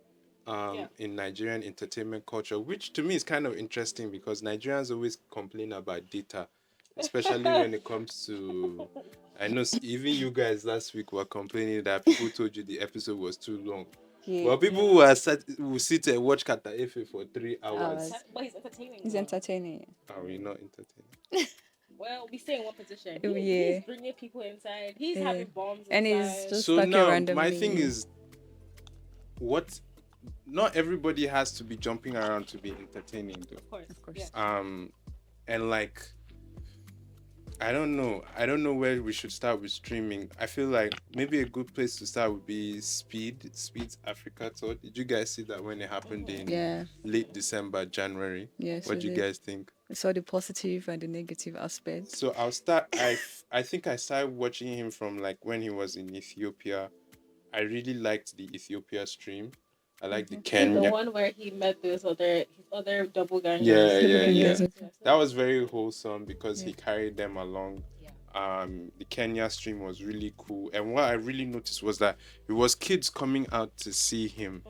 A: in Nigerian entertainment culture, which to me is kind of interesting because Nigerians always complain about data, especially when it comes to, I know even you guys last week were complaining that people told you the episode was too long. Yeah. Well, people will sit and watch Kata Efe for 3 hours.
B: But he's entertaining.
C: He's entertaining.
A: Are we not entertaining?
B: Well, we stay in one position.
C: He's
B: bringing people inside. He's having bombs inside.
C: And he's just
A: so
C: talking
A: now,
C: randomly.
A: my thing is, not everybody has to be jumping around to be entertaining, though.
B: Of course.
A: Yeah. And like, I don't know where we should start with streaming. I feel like maybe a good place to start would be Speed's Africa tour. Did you guys see that when it happened in late December, January?
C: Yes.
A: What do you guys think?
C: I saw the positive and the negative aspects.
A: So I'll start. I think I started watching him from like when he was in Ethiopia. I really liked the Ethiopia stream. I like the Kenya.
B: The one where he met his other double gang.
A: Yeah. That was very wholesome because he carried them along. Yeah. The Kenya stream was really cool. And what I really noticed was that it was kids coming out to see him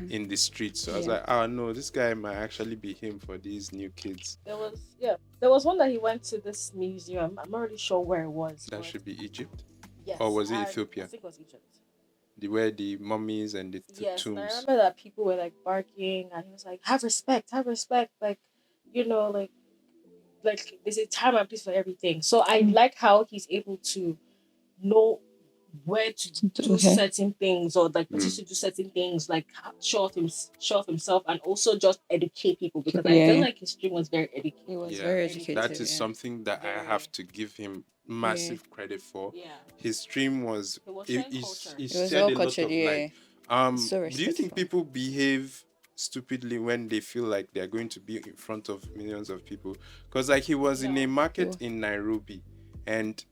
A: in the streets. So I was like, oh no, this guy might actually be him for these new kids.
B: There was one that he went to this museum. I'm not really sure where it was.
A: That should be Egypt?
B: Yes.
A: Or was it Ethiopia?
B: I think it was Egypt.
A: Where the mummies and the tombs.
B: And I remember that people were like barking, and he was like, "Have respect, like, like there's a time and place for everything." So I like how he's able to know where to do certain things, or like to do certain things, like show off himself, and also just educate people because I feel like his stream was very educated.
C: It was very educated.
A: That is something that I have to give him massive credit for. His stream was he shared a lot of like do you think people behave stupidly when they feel like they're going to be in front of millions of people? Because like he was in a market in Nairobi, and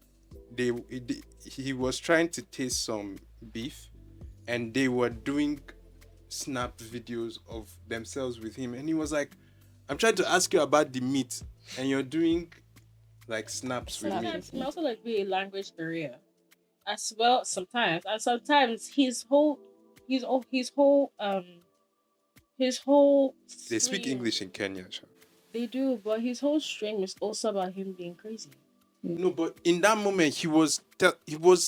A: he was trying to taste some beef, and they were doing snap videos of themselves with him, and he was like, I'm trying to ask you about the meat, and you're doing like snaps with me.
B: Sometimes it can also like be a language barrier as well. Sometimes, and sometimes his whole
A: They speak
B: stream-
A: English in Kenya, Sha.
B: They do, but his whole stream is also about him being crazy.
A: No, but in that moment, he was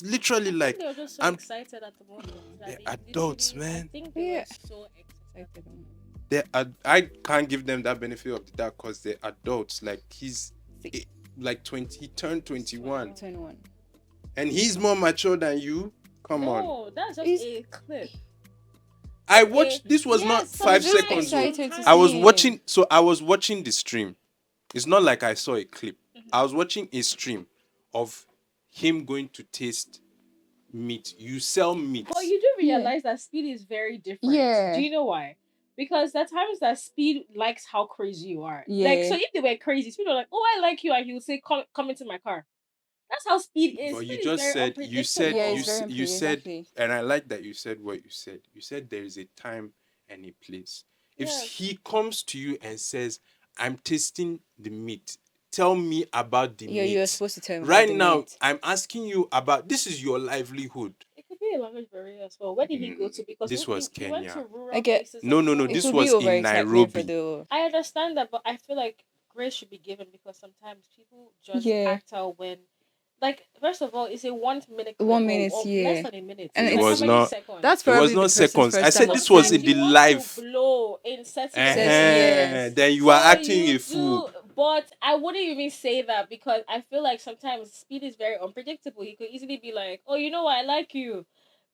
A: literally like,
B: They were just so
A: I'm
B: excited at the moment.
A: They're
B: That
A: adults,
B: literally-
A: man.
B: I think they
C: Yeah.
B: were so excited.
A: I can't give them that benefit of the doubt because they're adults. Like he's like 20, he turned 21,
C: 21.
A: and he's more mature than you. Come on.
B: No, that's just
C: He's-
B: a clip.
A: I watched. This was not
B: Yes,
A: 5
C: I'm just
A: seconds.
C: excited to
A: I was
C: see him.
A: watching. So I was watching the stream. It's not like I saw a clip. I was watching a stream of him going to taste meat. You sell meat.
B: But you do realize that Speed is very different.
C: Yeah.
B: Do you know why? Because there are times that Speed likes how crazy you are.
C: Yeah.
B: Like, so if they were crazy, Speed were like, "Oh, I like you," and he would say, "Come into my car." That's how Speed is.
A: But you
B: Speed is
A: just
B: very
A: said you said
C: Yeah,
A: you,
C: it's very
A: you said,
C: exactly.
A: and I like that you said what you said. You said there is a time and a place. If
B: Yes.
A: he comes to you and says, "I'm tasting the meat," tell me about the
C: Yeah,
A: meat.
C: you're supposed to tell him.
A: Right
C: about the
A: now,
C: meat.
A: I'm asking you about this is your livelihood.
B: It could be a language barrier as well. Where did he go to? Because
A: This was
B: he went
A: Kenya.
B: to rural
C: I get-
B: places.
A: No,
B: as
A: no, no,
B: well.
A: this
C: It could
A: was
C: be
A: in
C: overexcitement
A: Nairobi.
C: for the.
B: I understand that, but I feel like grace should be given because sometimes people just
C: Yeah.
B: act out when, like, first of all, it's a 1 minute. clip
C: 1
B: or-
C: minute,
B: or
C: yeah.
B: less than a minute.
C: And
B: It's
A: it
B: like
A: was
B: how many
A: not-
B: seconds?
C: That's
A: It was
C: probably
A: not
C: the person's
A: seconds.
C: first
A: I said
C: time
A: this was
B: Sometimes
A: in the
B: you want
A: live.
B: to blow in certain
C: Says
B: seconds.
C: yes.
A: Then you
B: So
A: are acting
B: you
A: a fool.
B: do- But I wouldn't even say that because I feel like sometimes Speed is very unpredictable. He could easily be like, "Oh, you know what? I like you.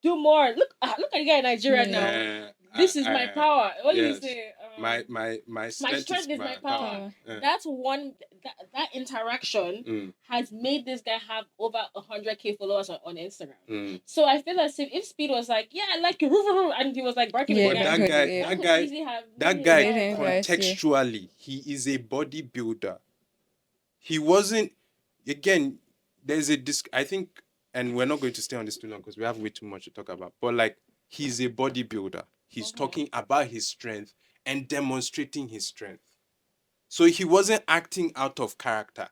B: Do more. Look at the guy in Nigeria now. This is my power. What do you
A: yes.
B: say?
A: My strength
B: is my power. That's one. That interaction has made this guy have over 100K followers on Instagram. So I feel as if Speed was like, "Yeah, I like you," and he was like barking
C: Yeah,
B: at
A: But
B: the guy,
A: that guy,
C: Yeah.
A: that
B: could
A: guy,
B: easily have
A: that
B: made
A: guy,
B: him
C: Made him
B: viral.
C: guys, yeah.
A: contextually, he is a bodybuilder. He wasn't. Again, there's a disc. I think, and we're not going to stay on this too long because we have way too much to talk about. But like, he's a bodybuilder. He's talking about his strength and demonstrating his strength. So he wasn't acting out of character.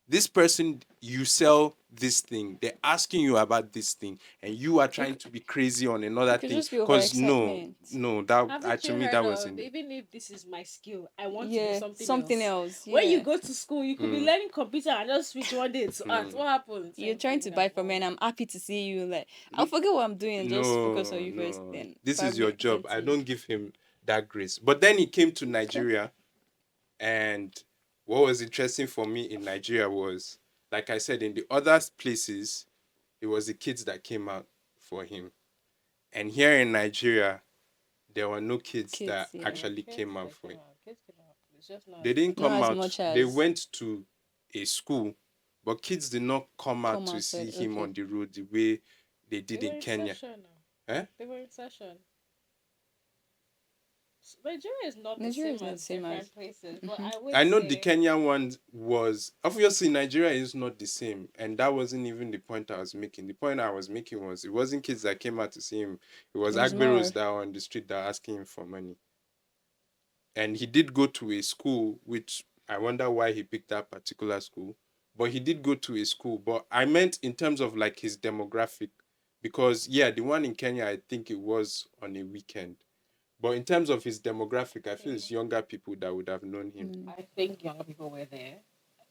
A: This person, you sell this thing. They're asking you about this thing, and you are trying to be crazy on another
C: could
A: thing.
C: just be
A: Because
C: overexcitement.
A: that
B: Haven't
A: to
B: you
A: me
B: heard
A: that
B: of,
A: wasn't.
B: even if this is my skill, I want to
C: Yeah,
B: do something else.
C: Yeah.
B: When you go to school, you could be learning computer and just switch one day to art. What happens?
C: You're trying to buy from me, and I'm happy to see you. Like, I'll forget what I'm doing and just focus on you first. Then
A: This is your job. I don't give him that grace. But then he came to Nigeria, and what was interesting for me in Nigeria was, like I said, in the other places, it was the kids that came out for him. And here in Nigeria, there were no kids that
C: yeah.
A: actually came out for him.
B: Kids came out. It's just not.
A: They didn't
C: Not
A: come
C: as
A: out.
C: much
A: They
C: as-
A: went to a school, but kids did not come out to see
C: outside,
A: him
C: okay.
A: on the road the way they did
B: They were
A: in
B: in
A: Kenya.
B: session now.
A: Eh?
B: They were in session. Nigeria is not the
C: Nigeria
B: same
C: is not
B: as
C: the same
B: different
C: as-
B: places, but I would
A: I know
B: say,
A: the Kenyan one was obviously Nigeria is not the same, and that wasn't even the point I was making. The point I was making was it wasn't kids that came out to see him; it was
C: It was
A: Agberos
C: more-
A: that were on the street that were asking him for money. And he did go to a school, which I wonder why he picked that particular school. But he did go to a school. But I meant in terms of like his demographic, because yeah, the one in Kenya, I think it was on a weekend. But in terms of his demographic, I feel it's younger people that would have known him.
B: I think younger people were there.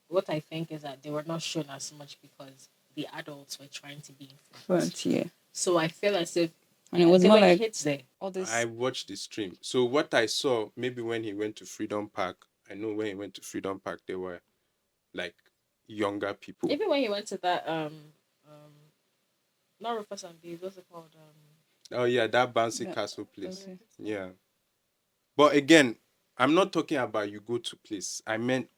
B: What I think is that they were not shown as much because the adults were trying to be in front.
C: Front, yeah.
B: So I feel as if
C: And it was
B: there
C: more
B: were
C: like
B: kids there.
C: all this.
A: I watched the stream. So what I saw, maybe when he went to Freedom Park, I know when he went to Freedom Park, there were like younger people.
B: Even when he went to that not Rufus and Bees, what's it called?
A: Oh yeah, that bouncy
C: Yeah.
A: castle place.
C: Okay.
A: Yeah. But again, I'm not talking about you go to place. I meant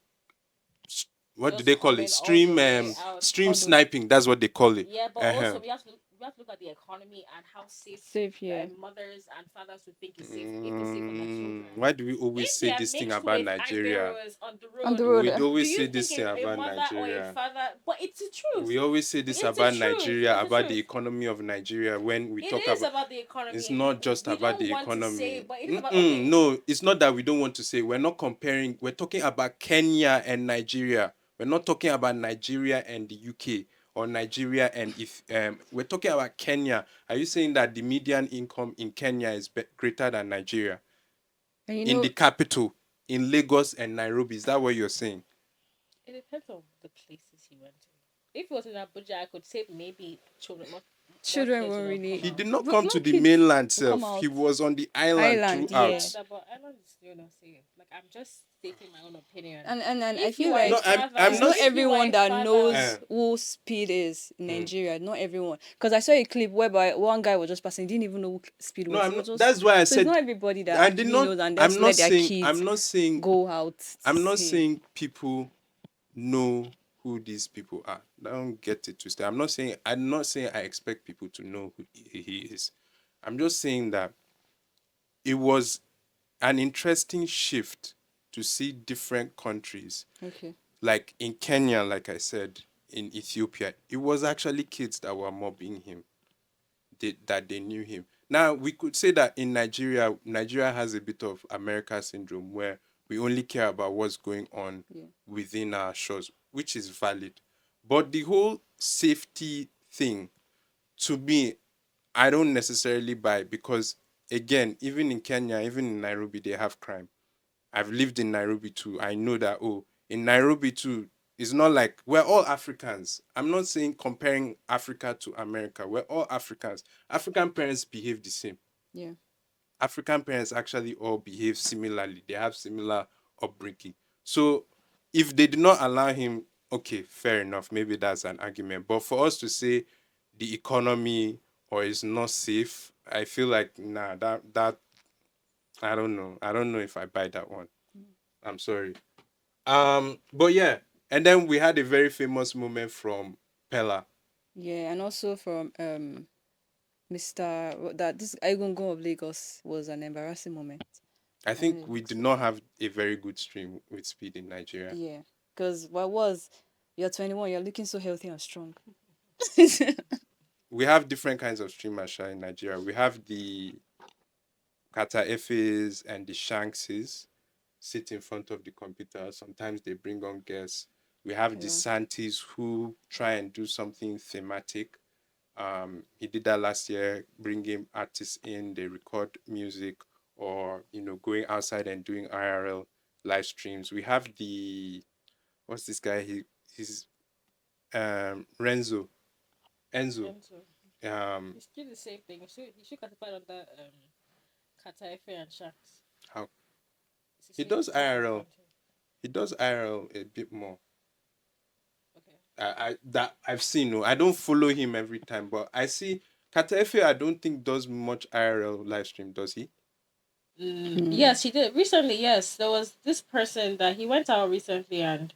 A: what do
B: Just
A: they call
B: coming
A: it? Stream
B: all the way out.
A: stream
C: All the-
A: sniping. That's what they call it.
B: Yeah, but
A: Uh-huh.
B: also we we have to look at the economy and how safe
E: Yeah.
B: mothers and fathers would think it's safe if it's safe for their children.
A: Why do we always
B: If
A: say
B: they are
A: this thing
B: mixed
A: about
B: with
A: Nigeria?
B: Iberos on the
E: On the
B: road,
E: road.
A: We always
B: do
A: say
B: you
A: this
B: think
A: thing
B: a
A: about
B: mother or a
A: Nigeria.
B: father? But it's the truth.
A: We always say this
B: It's the
A: about
B: truth.
A: Nigeria,
B: It's the
A: about the
B: truth.
A: economy of Nigeria. When we
B: It
A: talk
B: is
A: about,
B: about the economy.
A: it's not just
B: We
A: about
B: don't
A: the
B: want to
A: economy.
B: say, but it is about, okay.
A: No, it's not that we don't want to say. We're not comparing. We're talking about Kenya and Nigeria. We're not talking about Nigeria and the UK or Nigeria and if we're talking about Kenya. Are you saying that the median income in Kenya is greater than Nigeria?
E: And you
A: in
E: know,
A: the capital, in Lagos and Nairobi, is that what you're saying?
B: It depends on the places he went to. If it was in Abuja, I could say maybe children.
E: children won't really.
A: He did not
E: But
A: come
E: no
A: to the
E: kids
A: mainland
E: will come
A: self.
E: out.
A: He was on the island
E: Island,
A: throughout.
E: yeah.
B: But Island is still not safe. Like, I'm just stating my own opinion.
E: And I
B: If
E: feel
B: you are
E: like
A: No, I'm
E: it's
A: not
E: not everyone that
B: father-
E: knows who Speed is in Nigeria. Not everyone. Because I saw a clip whereby one guy was just passing, didn't even know who Speed was.
A: No,
E: He
A: I'm
E: was
A: not,
E: just-
A: that's why I
E: so
A: said
E: it's not everybody that
A: I
E: actually
A: did not.
E: knows and
A: I'm
E: just
A: not
E: let their
A: saying.
E: kids
A: I'm not saying.
E: go out.
A: I'm not
E: see.
A: saying people know who these people are. Don't get it twisted. I'm not saying I expect people to know who he is. I'm just saying that it was an interesting shift to see different countries.
E: Okay.
A: Like in Kenya, like I said, in Ethiopia, it was actually kids that were mobbing him, that they knew him. Now, we could say that in Nigeria has a bit of America syndrome where we only care about what's going on within our shores, which is valid. But the whole safety thing, to me, I don't necessarily buy because, again, even in Kenya, even in Nairobi, they have crime. I've lived in Nairobi too. I know that, in Nairobi too, it's not like we're all Africans. I'm not saying comparing Africa to America. We're all Africans. African parents behave the same.
E: Yeah.
A: African parents actually all behave similarly. They have similar upbringing. So if they did not allow him, okay, fair enough. Maybe that's an argument. But for us to say the economy or is not safe, I feel like that I don't know. I don't know if I buy that one. I'm sorry. But yeah, and then we had a very famous moment from Pella.
E: Yeah, and also from Mr. that this Egungun of Lagos was an embarrassing moment.
A: I think we did not have a very good stream with Speed in Nigeria.
E: Yeah, because you're 21, you're looking so healthy and strong.
A: We have different kinds of streamers Sha, in Nigeria. We have the Kata Efes and the Shankses sit in front of the computer. Sometimes they bring on guests. We have the Santis who try and do something thematic. He did that last year, bringing artists in, they record music or, going outside and doing IRL live streams. We have what's this guy? He's Enzo.
B: It's still the same thing. You should classify under Kata Efe and Shanks.
A: How? He does IRL. He does IRL a bit more.
B: Okay.
A: I've seen. I don't follow him every time, but I see Kata Efe. I don't think does much IRL live stream. Does he?
B: Yes, he did recently. Yes, there was this person that he went out recently, and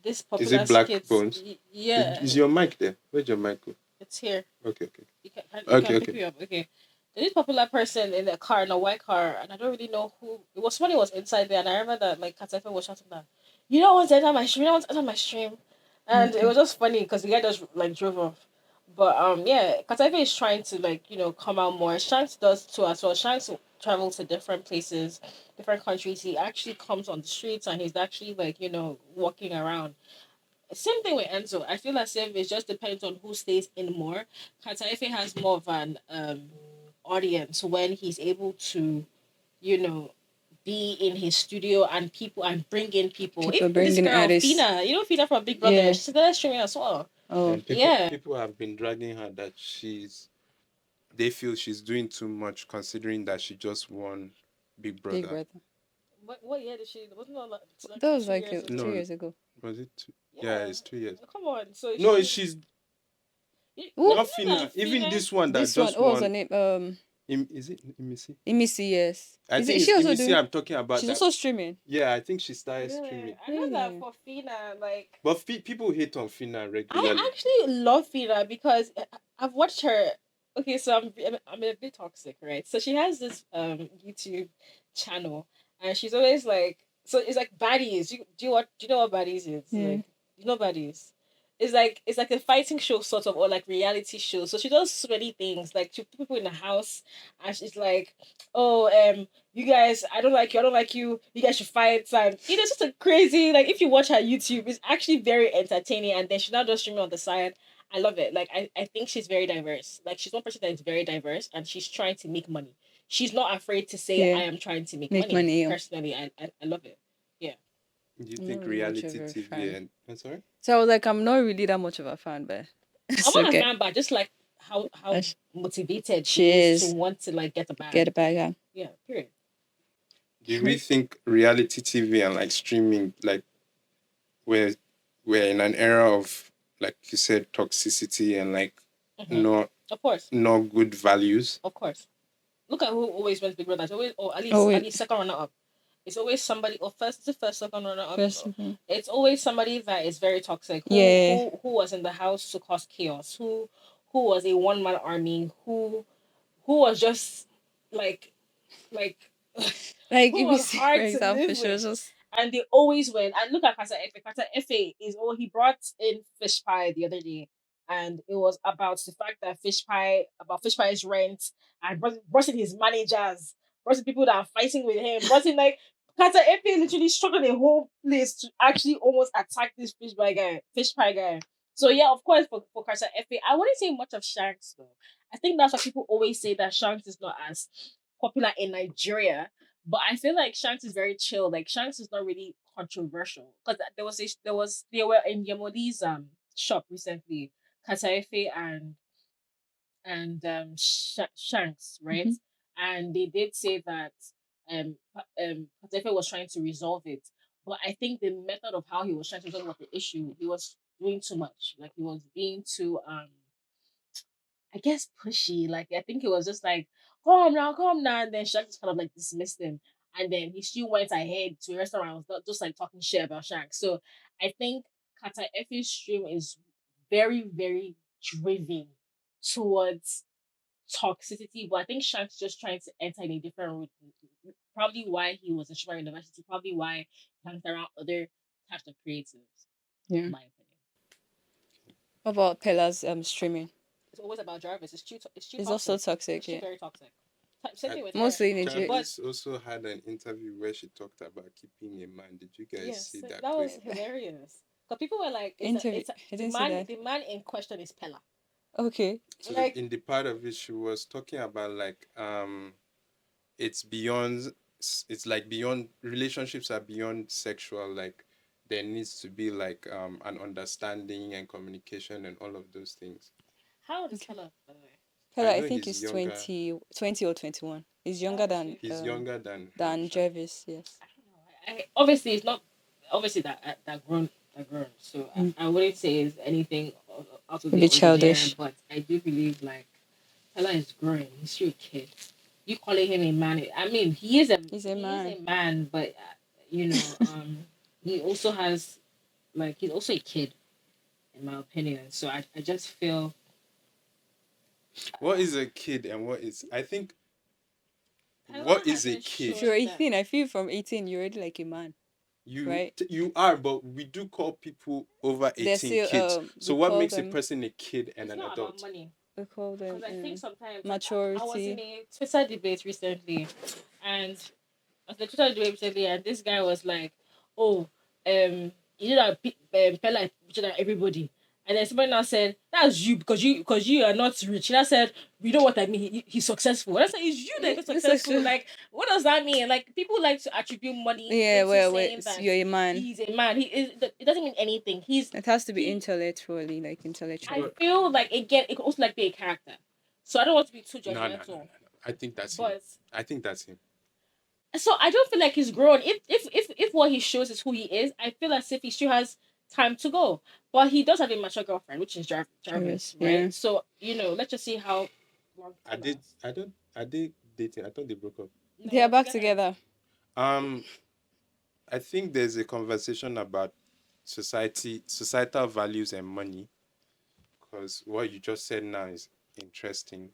B: this popular
A: Is it Black
B: skits.
A: Bones?
B: Yeah.
A: Is your mic there? Where's your mic go?
B: It's here.
A: Okay.
B: You can
A: Okay.
B: pick me up. Okay. This popular person in a car, in a white car, and I don't really know who. It was somebody was inside there, and I remember that like Kata Efe was shouting that, "You don't want to enter my stream. You don't want to enter my stream," and it was just funny because the guy just like drove off. But yeah, Kata Efe is trying to come out more. Shanks does too as well. Shanks travels to different places, different countries. He actually comes on the streets and he's actually walking around. Same thing with Enzo. I feel as if it just depends on who stays in more. Kata Efe has more of an audience when he's able to, be in his studio and bring in people. If this girl
E: artists.
B: Fina, Fina from Big Brother,
E: Yeah.
B: she started streaming as well.
E: Oh,
A: And people have been dragging her that they feel she's doing too much considering that she just won Big Brother.
E: Big Brother.
B: What year did she? Wasn't
E: That was
B: 2
E: like
B: years ago?
E: 2 years ago.
A: Was it 2? Yeah, it's 2 years.
B: Come on. So
A: No, she's
E: Who?
A: not Fina. Even this one that
E: This
A: just
E: one, what was her
A: won.
E: name?
A: Is it Imisi?
E: Imisi, yes.
A: I
E: Is
A: think
E: it,
A: it's
E: she also
A: Imisi
E: do?
A: I'm talking about.
E: She's
A: That.
E: also streaming.
A: Yeah, I think she started streaming.
B: I know that
E: Really?
B: for Fina, like
A: But people hate on Fina regularly.
B: I actually love Fina because I've watched her. Okay, so I'm a bit toxic, right? So she has this YouTube channel, and she's always like, so it's like baddies. Do you know what baddies is?
E: Yeah.
B: Like, you know baddies. It's like a fighting show sort of, or like reality show. So she does so many things. Like she put people in the house, and she's like, "Oh, you guys, I don't like you. I don't like you. You guys should fight." And it's just a crazy. Like if you watch her YouTube, it's actually very entertaining. And then she now does streaming on the side. I love it. Like I think she's very diverse. Like she's one person that is very diverse, and she's trying to make money. She's not afraid to say,
E: Yeah.
B: "I am trying to make,
E: Make money, yeah.
B: Personally, I love it. Yeah.
A: Do you
E: I'm
A: think
E: not really much
A: reality
E: of a
A: TV
E: fan.
A: and I'm sorry?
E: So I was like, I'm not really that much of a fan, but it's
B: I'm not
E: okay.
B: a fan, but I just like how
E: That's-
B: motivated
E: she
B: she is
E: is.
B: to want to like get a bag.
E: Get a bag on.
B: Yeah. Period.
A: Do we think reality TV and like streaming, like we're in an era of, like you said, toxicity and like
B: Mhm. Of course.
A: no good values?
B: Of course. Look at who always wins Big Brother. It's always, or at least
E: Always.
B: at least second runner up. It's always somebody, or first, second runner up.
E: First, mhm.
B: It's always somebody that is very toxic.
E: Yeah.
B: Who was in the house to cause chaos? Who was a one man army? Who was just like
E: Like
B: who
E: if you
B: was
E: see,
B: hard
E: for
B: to
E: example,
B: live
E: she was
B: with.
E: just
B: And they always win. And look at Kasa Efe. Kasa Efe is he brought in fish pie the other day, and it was about the fact that fish pie's rent, and brought in his managers, brought in people that are fighting with him, brought in like Kasa Efe literally struggled a whole place to actually almost attack this fish pie guy. So yeah, of course for Kasa Efe, I wouldn't say much of Shanks though. I think that's why people always say that Shanks is not as popular in Nigeria, but I feel like Shanks is very chill. Like Shanks is not really controversial because they were in Yamodi's shop recently, Kataife and Shanks, right?
E: Mhm.
B: And they did say that Kataife was trying to resolve it, but I think the method of how he was trying to resolve the issue, he was doing too much. Like he was being too I guess pushy. Like I think it was just like, come now. And then Shanks just kind of like dismissed him. And then he still went ahead to a restaurant, not just like talking shit about Shanks. So I think Kata Effie's stream is very, very driven towards toxicity. But I think Shanks just trying to enter in a different route. Probably why he was in Shima University, probably why he hangs around other types of creatives,
E: yeah.
B: in my opinion.
E: What about Pella's streaming?
B: It's always about Jarvis. It's too
E: It's
B: toxic.
E: also toxic,
B: It's too
E: yeah.
B: very toxic. Same thing with
E: Mostly
B: her.
E: in Nigeria.
A: Jarvis also had an interview where she talked about keeping a man. Did you guys
B: Yes,
A: see that?
B: that was
A: clip?
B: hilarious. Because people were like,
E: Interview. I didn't see that.
B: the man in question is Pella.
E: Okay.
A: So
B: Like-
A: in the part of it, she was talking about like it's beyond. It's like beyond relationships are beyond sexual. Like there needs to be like an understanding and communication and all of those things.
B: How old is
E: Okay.
B: Pella, by the way?
E: Pella, I
A: know
E: think
A: he's
E: he's
A: younger.
E: 20 or 21. He's younger than
A: He's younger than
E: than Jarvis, yes.
B: I don't know. Obviously, it's not obviously that grown. So I wouldn't say it's anything out of the
E: Maybe
B: ordinary,
E: childish.
B: but I do believe like Pella is growing. He's still a kid. You calling him a man? I mean, he is a
E: He's a man.
B: He is a man, but he also has like he's also a kid, in my opinion. So I just feel
A: What is a kid and what is? I think.
B: Pella
A: What is a
B: hasn't
A: kid?
E: If you're
B: shown that-
E: 18, I feel from 18 you're already like a man. Right.
A: You are, but we do call people over 18
E: They're still,
A: kids. So
E: we
A: what
E: call
A: makes a
E: them-
A: person a kid and
B: It's
A: an
B: not
A: adult?
B: about money.
E: We call them
B: Because I think sometimes
E: maturity.
B: I was in a Twitter debate recently, and I was in a Twitter debate recently, and this guy was like, "Oh, you know that Pella is richer than everybody." And then somebody now said, "That's you because you are not rich." And I said, "You know what I mean? He's successful." And I said, "It's you that is successful."
E: Successful.
B: Like, what does that mean? Like, people like to attribute money.
E: Yeah,
B: into
E: well,
B: saying that
E: you're a man.
B: he's a man. He is. It doesn't mean anything.
E: It has to be
B: he-
E: intellectually, like intellectual.
B: I feel like again, it could also like be a character. So I don't want to be too
A: No.
B: judgmental.
A: I think that's him.
B: But
A: I think that's him.
B: so I don't feel like he's grown. If what he shows is who he is, I feel as if he still has time to go. But he does have a mature girlfriend, which is Jarvis,
E: Jarvis,
B: right?
E: yeah.
B: So let's just see how long.
A: I Are they dating? I thought they broke up.
E: They are back together.
A: Um, I think there's a conversation about societal values and money, because what you just said now is interesting.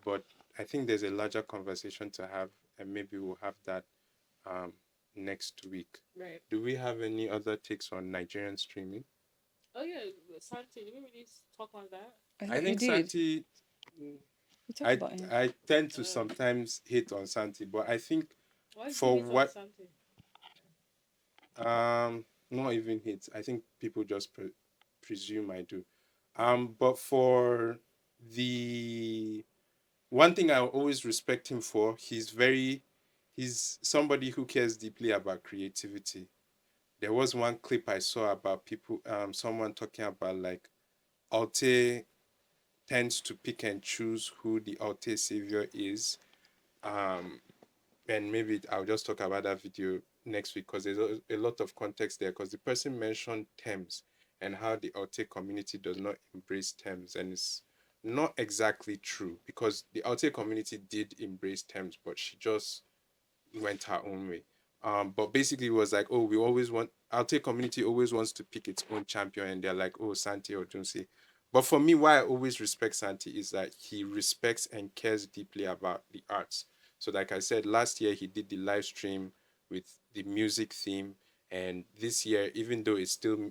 A: But I think there's a larger conversation to have, and maybe we'll have that um next week.
B: Right.
A: Do we have any other takes on Nigerian streaming?
B: Oh yeah, Santi. Did we really talk on that?
A: I think
E: we did.
A: Santi.
E: We talked
A: I
E: about him.
A: I tend to sometimes hate on Santi, but I think
B: Why did
A: for
B: you hate on
A: what
B: Santi?
A: not even hate. I think people just presume I do. But for the one thing I always respect him for, he's somebody who cares deeply about creativity. There was one clip I saw about people, someone talking about like Alte tends to pick and choose who the Alte savior is. Um, and maybe I'll just talk about that video next week, because there's a lot of context there, because the person mentioned Thames and how the Alte community does not embrace Thames, and it's not exactly true, because the Alte community did embrace Thames, but she just went her own way. But basically it was like, oh, we always want Alte community always wants to pick its own champion, and they're like, oh, Santi or Junsi. But for me, why I always respect Santi is that he respects and cares deeply about the arts. So like I said, last year he did the live stream with the music theme, and this year, even though it's still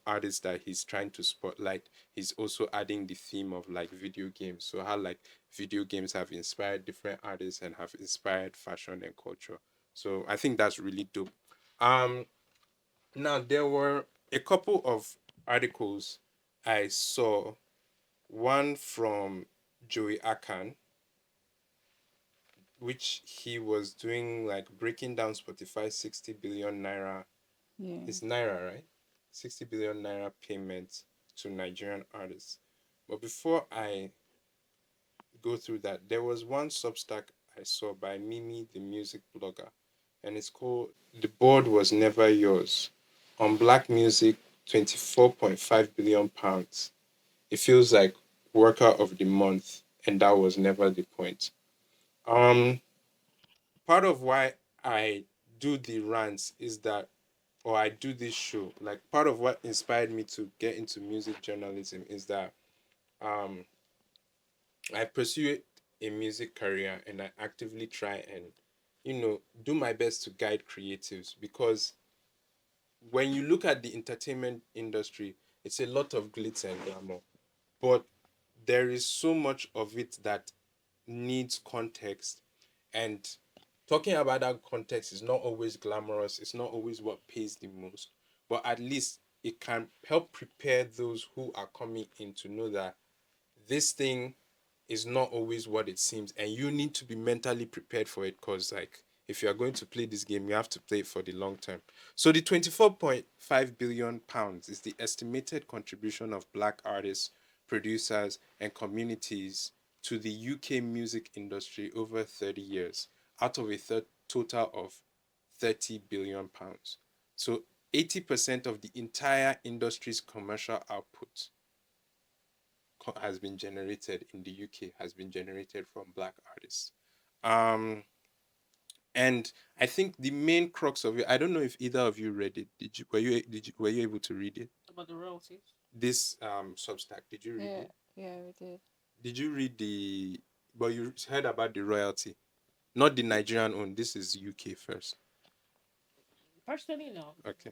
A: artists that he's trying to spotlight, he's also adding the theme of like video games. So how like video games have inspired different artists and have inspired fashion and culture. So I think that's really dope. Um, Now there were a couple of articles I saw. One from Joey Akan, which he was doing like breaking down Spotify 60 billion naira.
E: Yeah.
A: It's naira, right? 60 billion naira payment to Nigerian artists. But before I go through that, there was one Substack I saw by Mimi, the music blogger, and it's called "The Board Was Never Yours." On Black music, 24.5 billion pounds. It feels like worker of the month, and that was never the point. Um, Part of why I do the rants is that, or I do this show, like part of what inspired me to get into music journalism is that um I pursue a music career, and I actively try and, do my best to guide creatives, because when you look at the entertainment industry, it's a lot of glitz and glamour, but there is so much of it that needs context. And talking about that context is not always glamorous, it's not always what pays the most, but at least it can help prepare those who are coming in to know that this thing is not always what it seems, and you need to be mentally prepared for it, because like if you are going to play this game, you have to play it for the long term. So the 24.5 billion pounds is the estimated contribution of black artists, producers, and communities to the UK music industry over 30 years, out of a total of 30 billion pounds. So 80% of the entire industry's commercial output has been generated in the UK, has been generated from black artists. Um, and I think the main crux of it, I don't know if either of you read it. Were you able to read it?
B: About the royalties.
A: This Substack, did you read it?
E: Yeah, we did.
A: Did you read the? But you heard about the royalty, not the Nigerian one. This is UK first.
B: Personally, no.
A: Okay.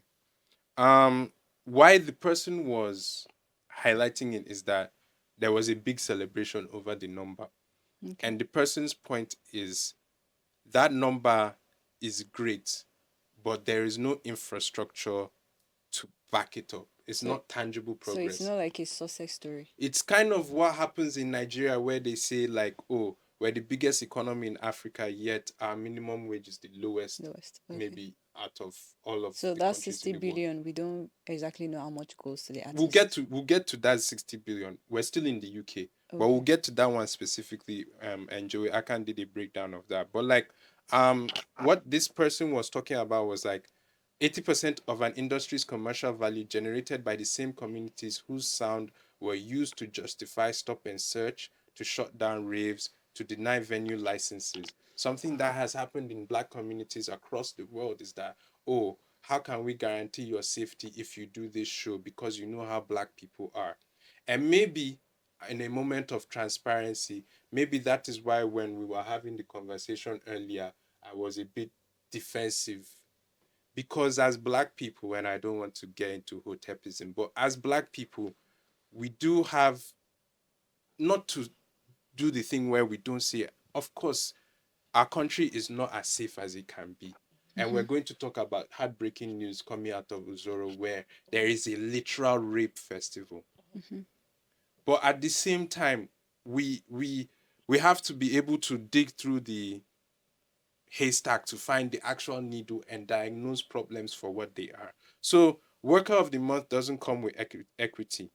A: Why the person was highlighting it is that there was a big celebration over the number.
E: Okay.
A: And the person's point is that number is great, but there is no infrastructure to back it up. It's not tangible
E: So
A: progress.
E: it's not like a success story.
A: It's kind of what happens in Nigeria, where they say like, oh, we're the biggest economy in Africa, yet our minimum wage is the lowest.
E: Okay.
A: Maybe out of all of
E: So
A: the
E: that's
A: countries
E: 60
A: in the world.
E: billion. We don't exactly know how much goes to the artist.
A: We'll get to that 60 billion. We're still in the UK, but we'll get to that one specifically. And Joey Akan did a breakdown of that. But like, what this person was talking about was like 80% of an industry's commercial value generated by the same communities whose sound were used to justify stop and search, to shut down raves, to deny venue licenses. Something that has happened in Black communities across the world is that, oh, how can we guarantee your safety if you do this show, because you know how Black people are? And maybe in a moment of transparency, maybe that is why when we were having the conversation earlier, I was a bit defensive, because as Black people, and I don't want to get into hotepism, but as Black people, we do have, not to do the thing where we don't see it. Of course, our country is not as safe as it can be. And we're going to talk about heartbreaking news coming out of Ozoro, where there is a literal rape festival. But at the same time, we have to be able to dig through the haystack to find the actual needle and diagnose problems for what they are. So, Worker of the Month doesn't come with equity.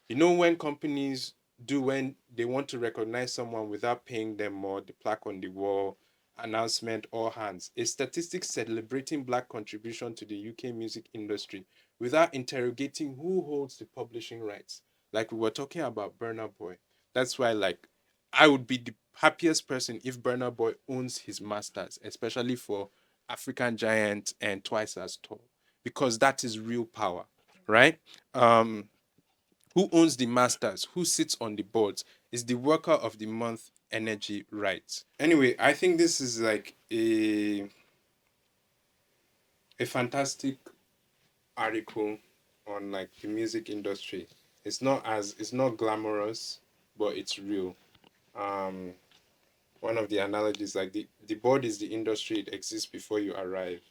A: You know, when companies do, when they want to recognize someone without paying them more, the plaque on the wall, announcement, all hands, a statistic celebrating Black contribution to the UK music industry without interrogating who holds the publishing rights. Like we were talking about Burna Boy. That's why, like, I would be the happiest person if Burna Boy owns his masters, especially for African Giant and Twice as Tall, because that is real power, right? Who owns the masters? Who sits on the boards? Is the Worker of the Month energy right? Anyway, I think this is like a fantastic article on like the music industry. It's not glamorous, but it's real. One of the analogies, like the board is the industry, it exists before you arrive.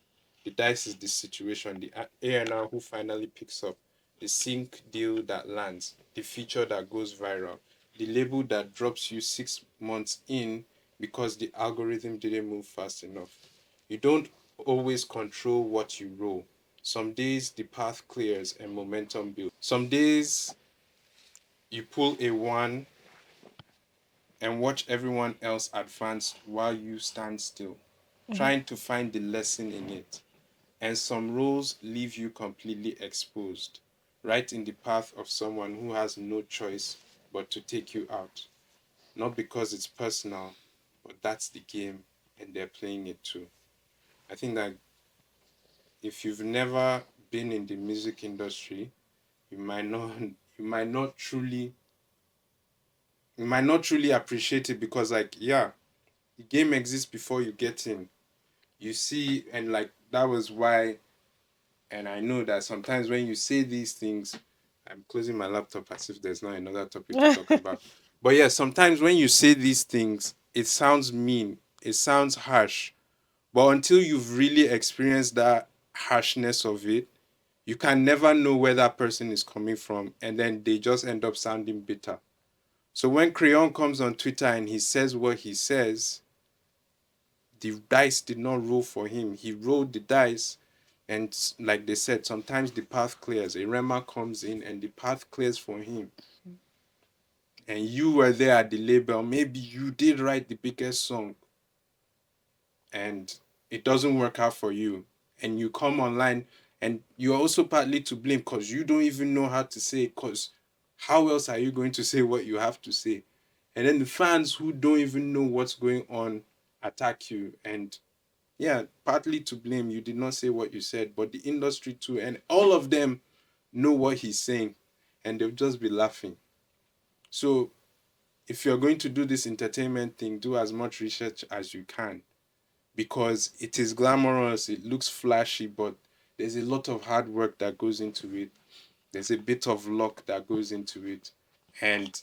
A: The dice is the situation, the A&R who finally picks up, the sync deal that lands, the feature that goes viral, the label that drops you 6 months in because the algorithm didn't move fast enough. You don't always control what you roll. Some days the path clears and momentum builds. Some days you pull a one and watch everyone else advance while you stand still, trying to find the lesson in it. And some roles leave you completely exposed, right in the path of someone who has no choice but to take you out. Not because it's personal, but that's the game and they're playing it too. I think that if you've never been in the music industry, you might not you might not truly you might not truly appreciate it, because like, yeah, the game exists before you get in. You see, and like that was why, and I know that sometimes when you say these things, I'm closing my laptop as if there's not another topic to talk about. But yeah, sometimes when you say these things, it sounds mean, it sounds harsh. But until you've really experienced that harshness of it, you can never know where that person is coming from. And then they just end up sounding bitter. So when Crayon comes on Twitter and he says what he says, the dice did not roll for him. He rolled the dice, and like they said, sometimes the path clears. A Rema comes in and the path clears for him. And you were there at the label. Maybe you did write the biggest song and it doesn't work out for you. And you come online and you're also partly to blame because you don't even know how to say it, because how else are you going to say what you have to say? And then the fans who don't even know what's going on attack you. And yeah, partly to blame. You did not say what you said, but the industry too. And all of them know what he's saying and they'll just be laughing. So if you're going to do this entertainment thing, do as much research as you can, because it is glamorous, it looks flashy, but there's a lot of hard work that goes into it. There's a bit of luck that goes into it. And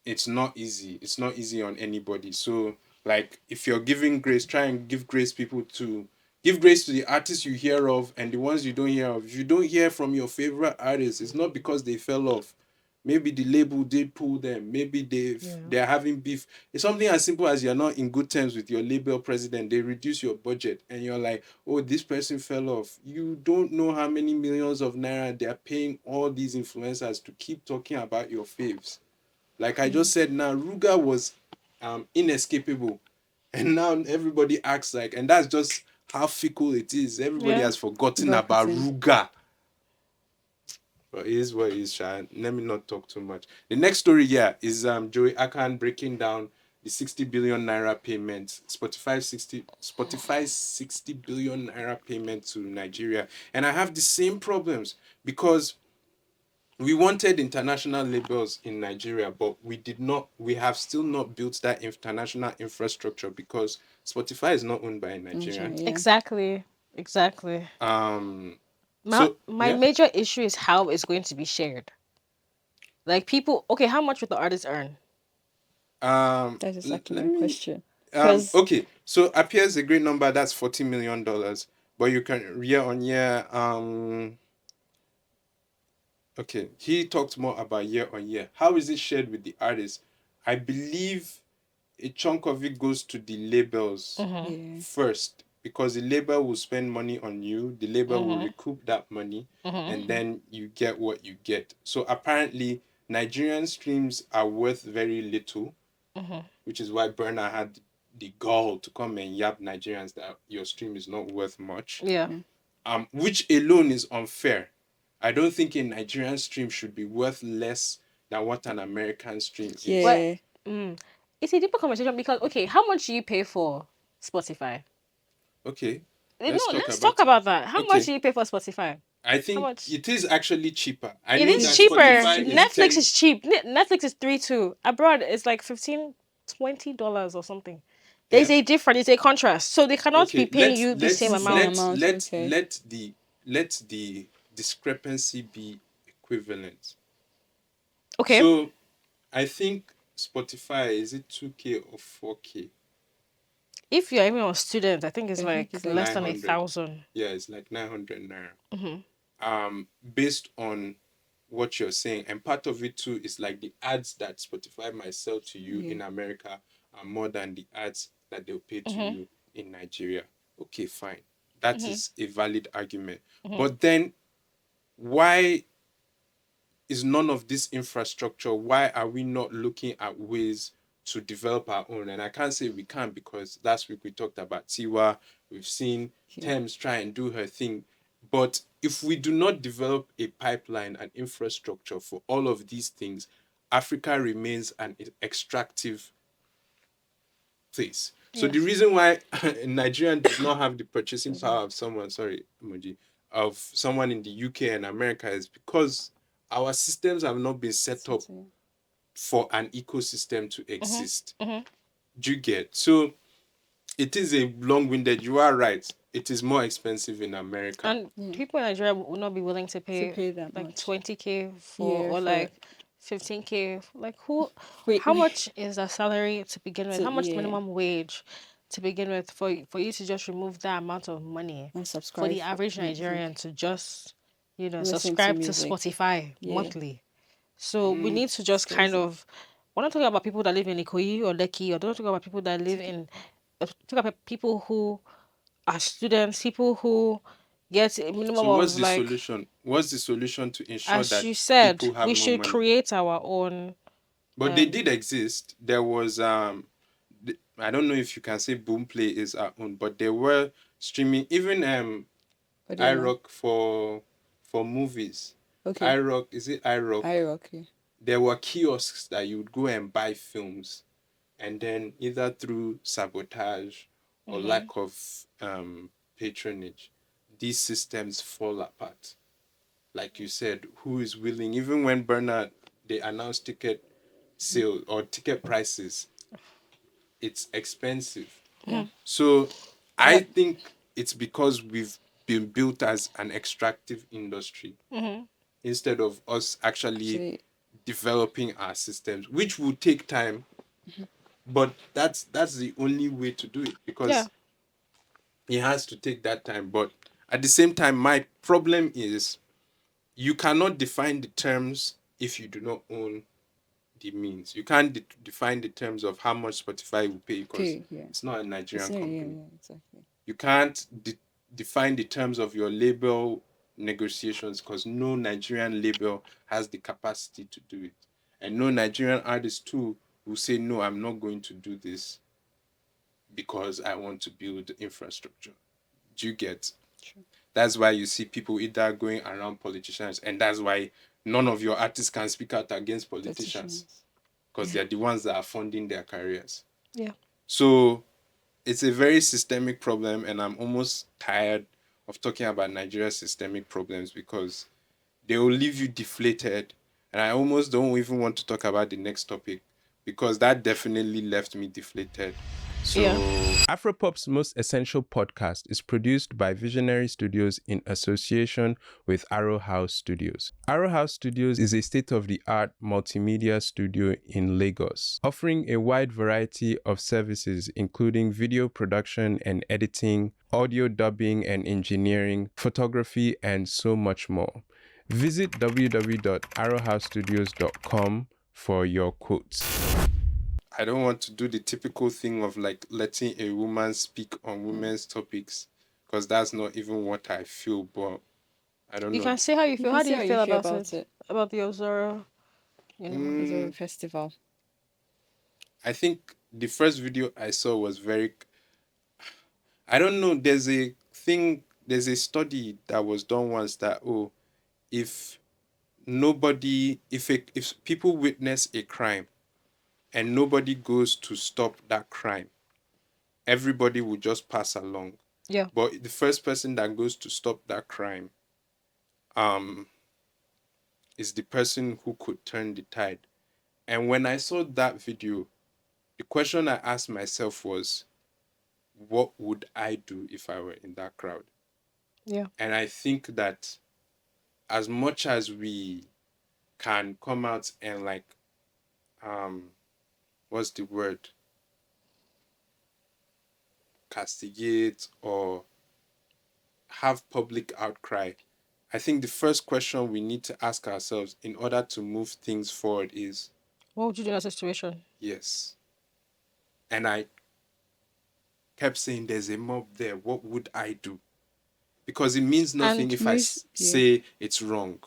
A: it's not easy. It's not easy on anybody. So, like, if you're giving grace, try and give grace give grace to the artists you hear of and the ones you don't hear of. If you don't hear from your favorite artists, it's not because they fell off. Maybe the label did pull them. Maybe they're having beef. It's something as simple as you're not in good terms with your label president. They reduce your budget and you're like, oh, this person fell off. You don't know how many millions of naira they're paying all these influencers to keep talking about your faves. Like I just said now, Ruga was inescapable. And now everybody acts like, and that's just how fickle it is. Everybody has forgotten about Ruga. But it is what it is, Sha. Let me not talk too much. The next story, yeah, is Joey Akan breaking down the 60 billion naira payment, Spotify's 60 billion naira payment to Nigeria. And I have the same problems because we wanted international labels in Nigeria, but we have still not built that international infrastructure because Spotify is not owned by a Nigerian.
E: Yeah.
B: Exactly. My major issue is how it's going to be shared. Like people, okay, how much would the artist earn?
E: That's exactly my question.
A: Okay, so appears a great number. That's $40 million, but you can year on year. Okay, he talked more about year on year. How is it shared with the artist? I believe a chunk of it goes to the labels first because the label will spend money on you. The label will recoup that money, and then you get what you get. So apparently, Nigerian streams are worth very little, which is why Burna had the gall to come and yap Nigerians that your stream is not worth much.
B: Yeah.
A: Which alone is unfair. I don't think a Nigerian stream should be worth less than what an American stream is.
E: Yeah.
B: It's a deeper conversation because, okay, how much do you pay for Spotify?
A: Okay.
B: Let's talk about that. How much do you pay for Spotify?
A: I think it is actually cheaper.
B: It is cheaper. Netflix is cheap. Netflix is $3.2. Abroad, it's like $15, $20 or something. There's a difference. It's a contrast. So they cannot be paying you the same amount.
A: Let the discrepancy be equivalent.
B: Okay.
A: So I think Spotify, is it 2K or 4K?
B: If you're even a student, I think it's like less than 1,000.
A: Yeah, it's like 900 naira. Based on what you're saying, and part of it too is like the ads that Spotify might sell to you in America are more than the ads that they'll pay to you in Nigeria. Okay, fine. That is a valid argument. But then why is none of this infrastructure? Why are we not looking at ways to develop our own? And I can't say we can't because last week we talked about Tiwa. We've seen Thames try and do her thing. But if we do not develop a pipeline and infrastructure for all of these things, Africa remains an extractive place. So the reason why Nigerian does not have the purchasing power of someone in the UK and America is because our systems have not been set up for an ecosystem to exist. Do you get? So it is a long-winded. You are right. It is more expensive in America.
B: And people in Nigeria will not be willing to pay
E: that
B: like
E: much.
B: 20K or like 15K. Like how much is a salary to begin with? How much minimum wage to begin with for you to just remove that amount of money for the average Nigerian to just subscribe to Spotify monthly? So we need to just kind of, we're not talking about people that live in Ikoyi or Lekki, or don't talk about people that live in, talk about people who are students, people who get a minimum
A: So what's
B: of
A: the
B: like.
A: solution? What's the solution to ensure
B: As
A: that
B: you said,
A: people have
B: we
A: more
B: should
A: money?
B: create our own.
A: But they did exist. There was I don't know if you can say Boomplay is our own, but there were streaming even iRock for movies.
E: Okay.
A: iRock, is it iRock?
E: iRock, yeah.
A: There were kiosks that you would go and buy films, and then either through sabotage or lack of patronage, these systems fall apart. Like you said, who is willing? Even when they announced ticket sale or ticket prices, it's expensive.
E: Yeah.
A: So I think it's because we've been built as an extractive industry instead of us actually developing our systems, which will take time. But that's the only way to do it because it has to take that time. But at the same time, my problem is you cannot define the terms if you do not own the means. You can't define the terms of how much Spotify will pay because it's not a Nigerian company.
E: Yeah, exactly.
A: You can't define the terms of your label negotiations because no Nigerian label has the capacity to do it. And no Nigerian artist too will say, no, I'm not going to do this because I want to build infrastructure. Do you get?
E: Sure.
A: That's why you see people either going around politicians, and that's why none of your artists can speak out against politicians because they're the ones that are funding their careers.
B: Yeah.
A: So it's a very systemic problem, and I'm almost tired of talking about Nigeria's systemic problems because they will leave you deflated. And I almost don't even want to talk about the next topic because that definitely left me deflated. So,
B: Yeah.
A: Afropop's Most Essential podcast is produced by Visionary Studios in association with Arrow House Studios. Arrow House Studios is a state of the art multimedia studio in Lagos, offering a wide variety of services, including video production and editing, audio dubbing and engineering, photography, and so much more. Visit www.arrowhousestudios.com for your quotes. I don't want to do the typical thing of like letting a woman speak on women's topics because that's not even what I feel, but I don't
B: You
A: know.
B: can say how you
E: You
B: feel.
E: can
B: How do
E: say
B: you
E: how
B: feel
E: you feel
B: about
E: about
B: it?
E: it.
B: About the Ozoro,
E: Ozoro Festival.
A: I think the first video I saw was very, I don't know, there's a study that was done once that, if if people witness a crime and nobody goes to stop that crime, everybody will just pass along.
B: Yeah.
A: But the first person that goes to stop that crime is the person who could turn the tide. And when I saw that video, the question I asked myself was, what would I do if I were in that crowd?
B: Yeah.
A: And I think that as much as we can come out and like, what's the word? Castigate or have public outcry, I think the first question we need to ask ourselves in order to move things forward is,
B: What would you do in that situation?
A: yes. And I kept saying, there's a mob there. What would I do? Because it means nothing
B: And
A: if I say it's wrong.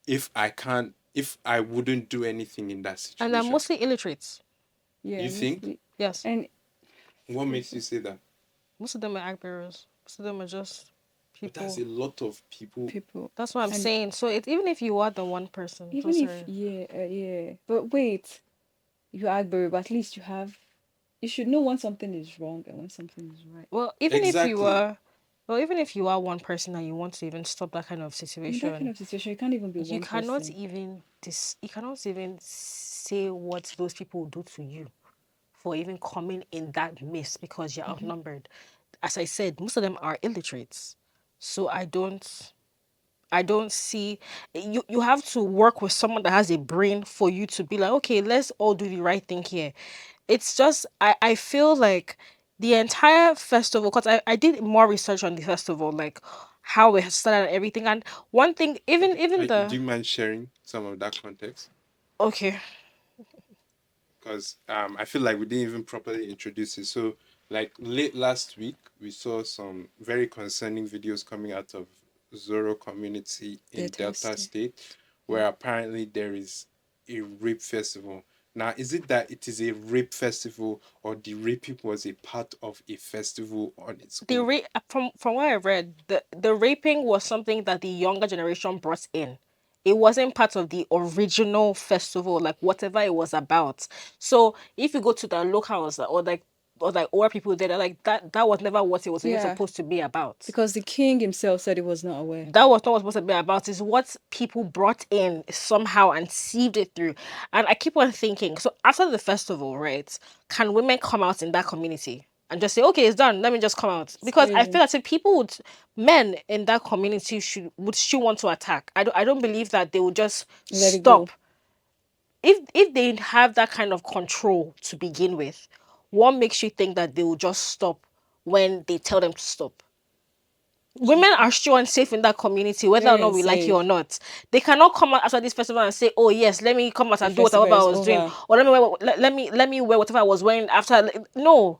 A: If I wouldn't do anything in that
B: and
A: situation.
B: they're mostly illiterates.
E: Yeah,
A: You think?
E: mostly.
B: Yes.
E: And
A: What makes you say that?
B: Most of them are act bearers. Most of them are just
A: But
B: people.
A: that's a lot of people.
E: people.
B: That's what I'm
E: And
B: saying. So even if you are the one person, I'm
E: even if
B: sorry.
E: yeah. But wait, you Agbury, but at least you should know when something is wrong and when something is right.
B: Well, even if you
A: Exactly.
B: are, well, even if you are one person and you want to even stop that kind of
E: In that
B: situation,
E: kind of situation, you can't even be
B: you
E: one
B: cannot
E: person.
B: even you cannot even say what those people will do to you for even coming in that midst because you're outnumbered. As I said, most of them are illiterates. So I don't see you have to work with someone that has a brain for you to be like, okay, let's all do the right thing here. It's just I feel like the entire festival, because I did more research on the festival, like how it started and everything. And one thing, even
A: Do
B: the
A: you mind sharing some of that context?
B: okay.
A: Because I feel like we didn't even properly introduce it. So, like late last week, we saw some very concerning videos coming out of Zoro community in Delta State, where apparently there is a rape festival. Now, is it that it is a rape festival, or the raping was a part of a festival on its
B: The
A: own?
B: from what I read, the raping was something that the younger generation brought in. It wasn't part of the original festival, like whatever it was about. So if you go to the locals or like older people there, they're like that was never what it was even
E: Yeah,
B: supposed to be about.
E: because the king himself said he was not aware.
B: That was not what it was supposed to be about. Is what people brought in somehow and sieved it through. And I keep on thinking, so after the festival, right, can women come out in that community and just say, okay, it's done, let me just come out? Because I feel
E: Crazy.
B: that if people would, men in that community would still want to attack. I don't believe that they would just
E: Let it go.
B: stop. If they have that kind of control to begin with, what makes you think that they will just stop when they tell them to stop? Women are still unsafe in that community, whether or
E: Very
B: not we like it or
E: unsafe.
B: not. They cannot come out after this festival and say, "Oh yes, let me come out
E: The
B: and do whatever
E: festival
B: I
E: is
B: was doing,
E: over.
B: or let me wear whatever I was wearing after." No,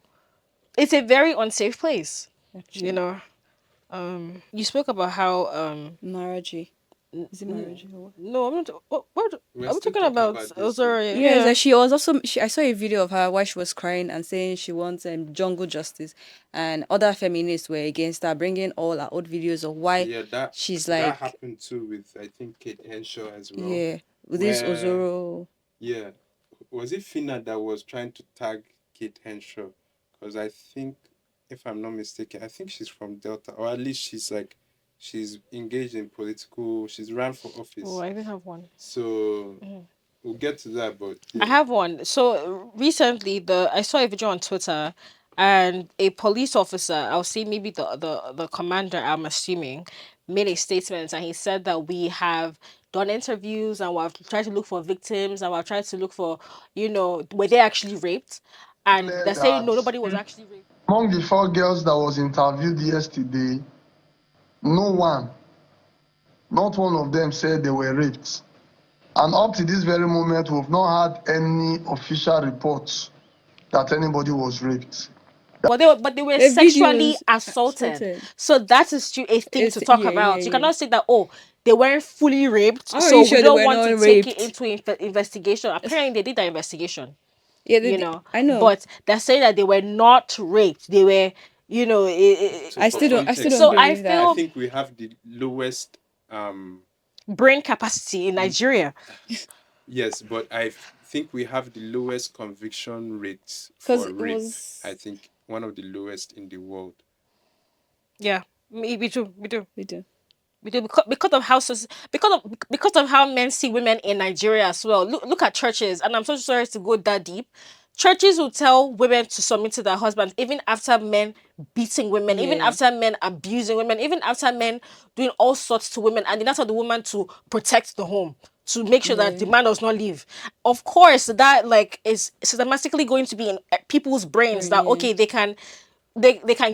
B: it's a very unsafe place. You
E: Actually,
B: know. You spoke about how
E: Maraji. Is it Maraji or what?
B: no, I'm not. What
A: We're
B: are we
A: still
B: talking
A: talking
B: about?
A: about
B: Oh,
A: this thing.
B: sorry.
E: Yeah, it's
B: Yeah.
E: like she was also. I saw a video of her while she was crying and saying she wants jungle justice, and other feminists were against her, bringing all her old videos of why
A: Yeah,
E: she's
A: that
E: like,
A: happened too with I think Kate Henshaw as well,
E: yeah, with this
A: where
E: Ozoro.
A: yeah, was it Fina that was trying to tag Kate Henshaw? Because I think, if I'm not mistaken, I think she's from Delta, or at least she's engaged in political. She's ran for
B: Oh,
A: office.
B: I even have one.
A: So we'll get to that, but
B: I
A: yeah.
B: have one. So recently, the I saw a video on Twitter, and a police officer, I'll say maybe the commander, I'm assuming, made a statement, and he said that we have done interviews and we've tried to look for victims and we've tried to look for, were they actually raped? And
F: Clear
B: they're saying
F: that
B: no, nobody was actually raped.
F: among the 4 girls that was interviewed yesterday, no one, not one of them said they were raped. And up to this very moment, we've not had any official reports that anybody was raped.
B: But they were
E: The
B: sexually
E: videos
B: assaulted.
E: sorted.
B: So that is still a thing to
E: It's
B: talk
E: yeah.
B: about. You cannot say that, oh, they weren't fully raped,
E: How are you
B: so we
E: sure they
B: don't
E: were
B: want to
E: not
B: take it
E: raped?
B: into investigation. Apparently they did that investigation,
E: Yeah, I know.
B: but they're saying that they were not raped. They were,
A: So
E: I
A: for
E: still don't. I still
A: context,
E: don't
B: so I
E: believe
A: I
E: that.
B: feel
A: think we have the lowest.
B: brain capacity in Nigeria.
A: Yes, but think we have the lowest conviction rates
E: Because
A: for
E: it
A: rape.
E: was.
A: I think one of the lowest in the world.
B: Yeah, we do, we do.
E: We do.
B: Because of how because of how men see women in Nigeria as well. Look at churches, and I'm so sorry to go that deep. Churches will tell women to submit to their husbands even after men beating women, even
E: Yeah.
B: after men abusing women, even after men doing all sorts to women, and they not tell the woman to protect the home, to make sure that the
E: Yeah.
B: man does not leave. Of course, that like is systematically going to be in people's brains that
E: Yeah.
B: okay, they can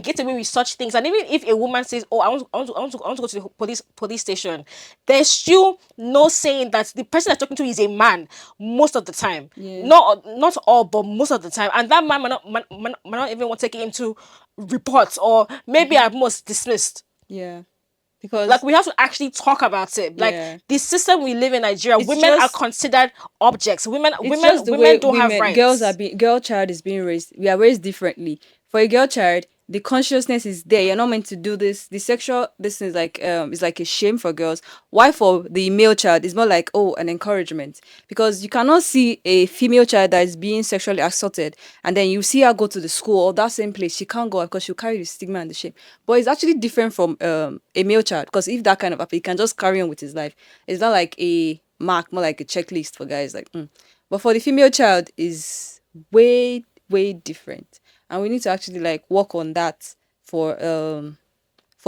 B: get away with such things. And even if a woman says, oh, I want to go to the police station, there's still no saying that the person that's talking to is a man most of the time.
E: Yeah.
B: Not all, but most of the time. And that man might not even want to take it into reports, or maybe at most dismissed.
E: Yeah.
B: Like
E: Because
B: we have to actually talk about it. Like
E: yeah,
B: the system we live in Nigeria,
E: it's
B: women are
E: just
B: considered objects. Women
E: it's
B: women
E: just the way
B: women don't have
E: women girls are
B: rights.
E: being girl child is being raised. We are raised differently. For a girl child, the consciousness is there. You're not meant to do this. The sexual this is like a shame for girls. Why for the male child it's more like an encouragement. Because you cannot see a female child that is being sexually assaulted and then you see her go to the school or that same place. She can't go because she'll carry the stigma and the shame. But it's actually different from a male child, because if that kind of happen, he can just carry on with his life. It's not like a mark, more like a checklist for guys like but for the female child is way, way different. And we need to actually like work on that for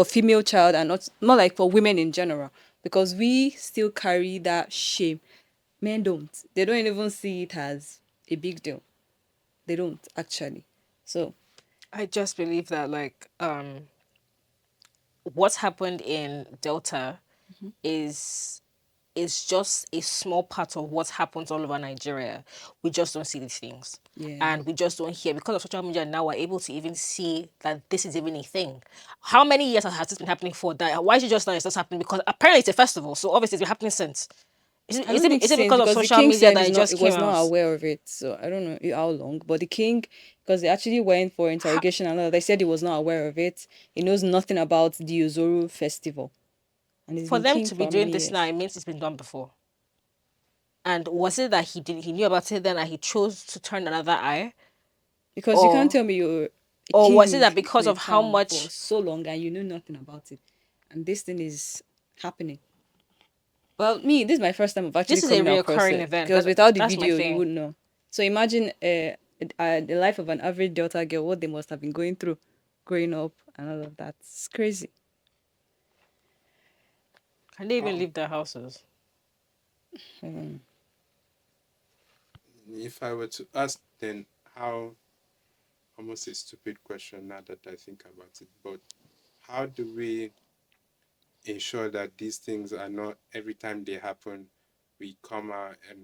E: female child and not like for women in general. Because we still carry that shame. Men don't. They don't even see it as a big deal. They don't actually. So
B: I just believe that like what happened in Delta is just a small part of what happens all over Nigeria. We just don't see these things.
E: yeah.
B: And we just don't hear. Because of social media now, we're able to even see that this is even a thing. How many years has this been happening for? That why is it just now it's just happening? Because apparently it's a festival, so obviously it's been happening since. Is it,
E: I
B: is
E: don't
B: it,
E: think
B: is it
E: since,
B: because of
E: because the
B: social
E: king
B: media
E: said
B: that it just
E: it
B: came
E: was not
B: out?
E: aware of it, so I don't know how long. But the king, because they actually went for interrogation and all, they said he was not aware of it. He knows nothing about the Ozoro Festival, and he's
B: For
E: been
B: them
E: king
B: to be
E: for how
B: doing
E: many
B: this now,
E: years?
B: it means it's been done before. And was it that he knew about it then and he chose to turn another eye?
E: Because you can't
B: Or
E: tell me you're a
B: or was it
E: king
B: that because
E: in a
B: of how
E: town for
B: much
E: so long and you know nothing about it, and this thing is happening. Well, me, this is my first time of actually
B: this is a
E: coming across
B: reoccurring
E: it,
B: event?
E: because without the
B: That's my
E: video, you
B: thing.
E: wouldn't know. So imagine the life of an average Delta girl, what they must have been going through growing up and all of that. It's crazy.
B: Can they even leave their houses?
A: If I were to ask, then how, almost a stupid question now that I think about it, but how do we ensure that these things are not, every time they happen, we come out and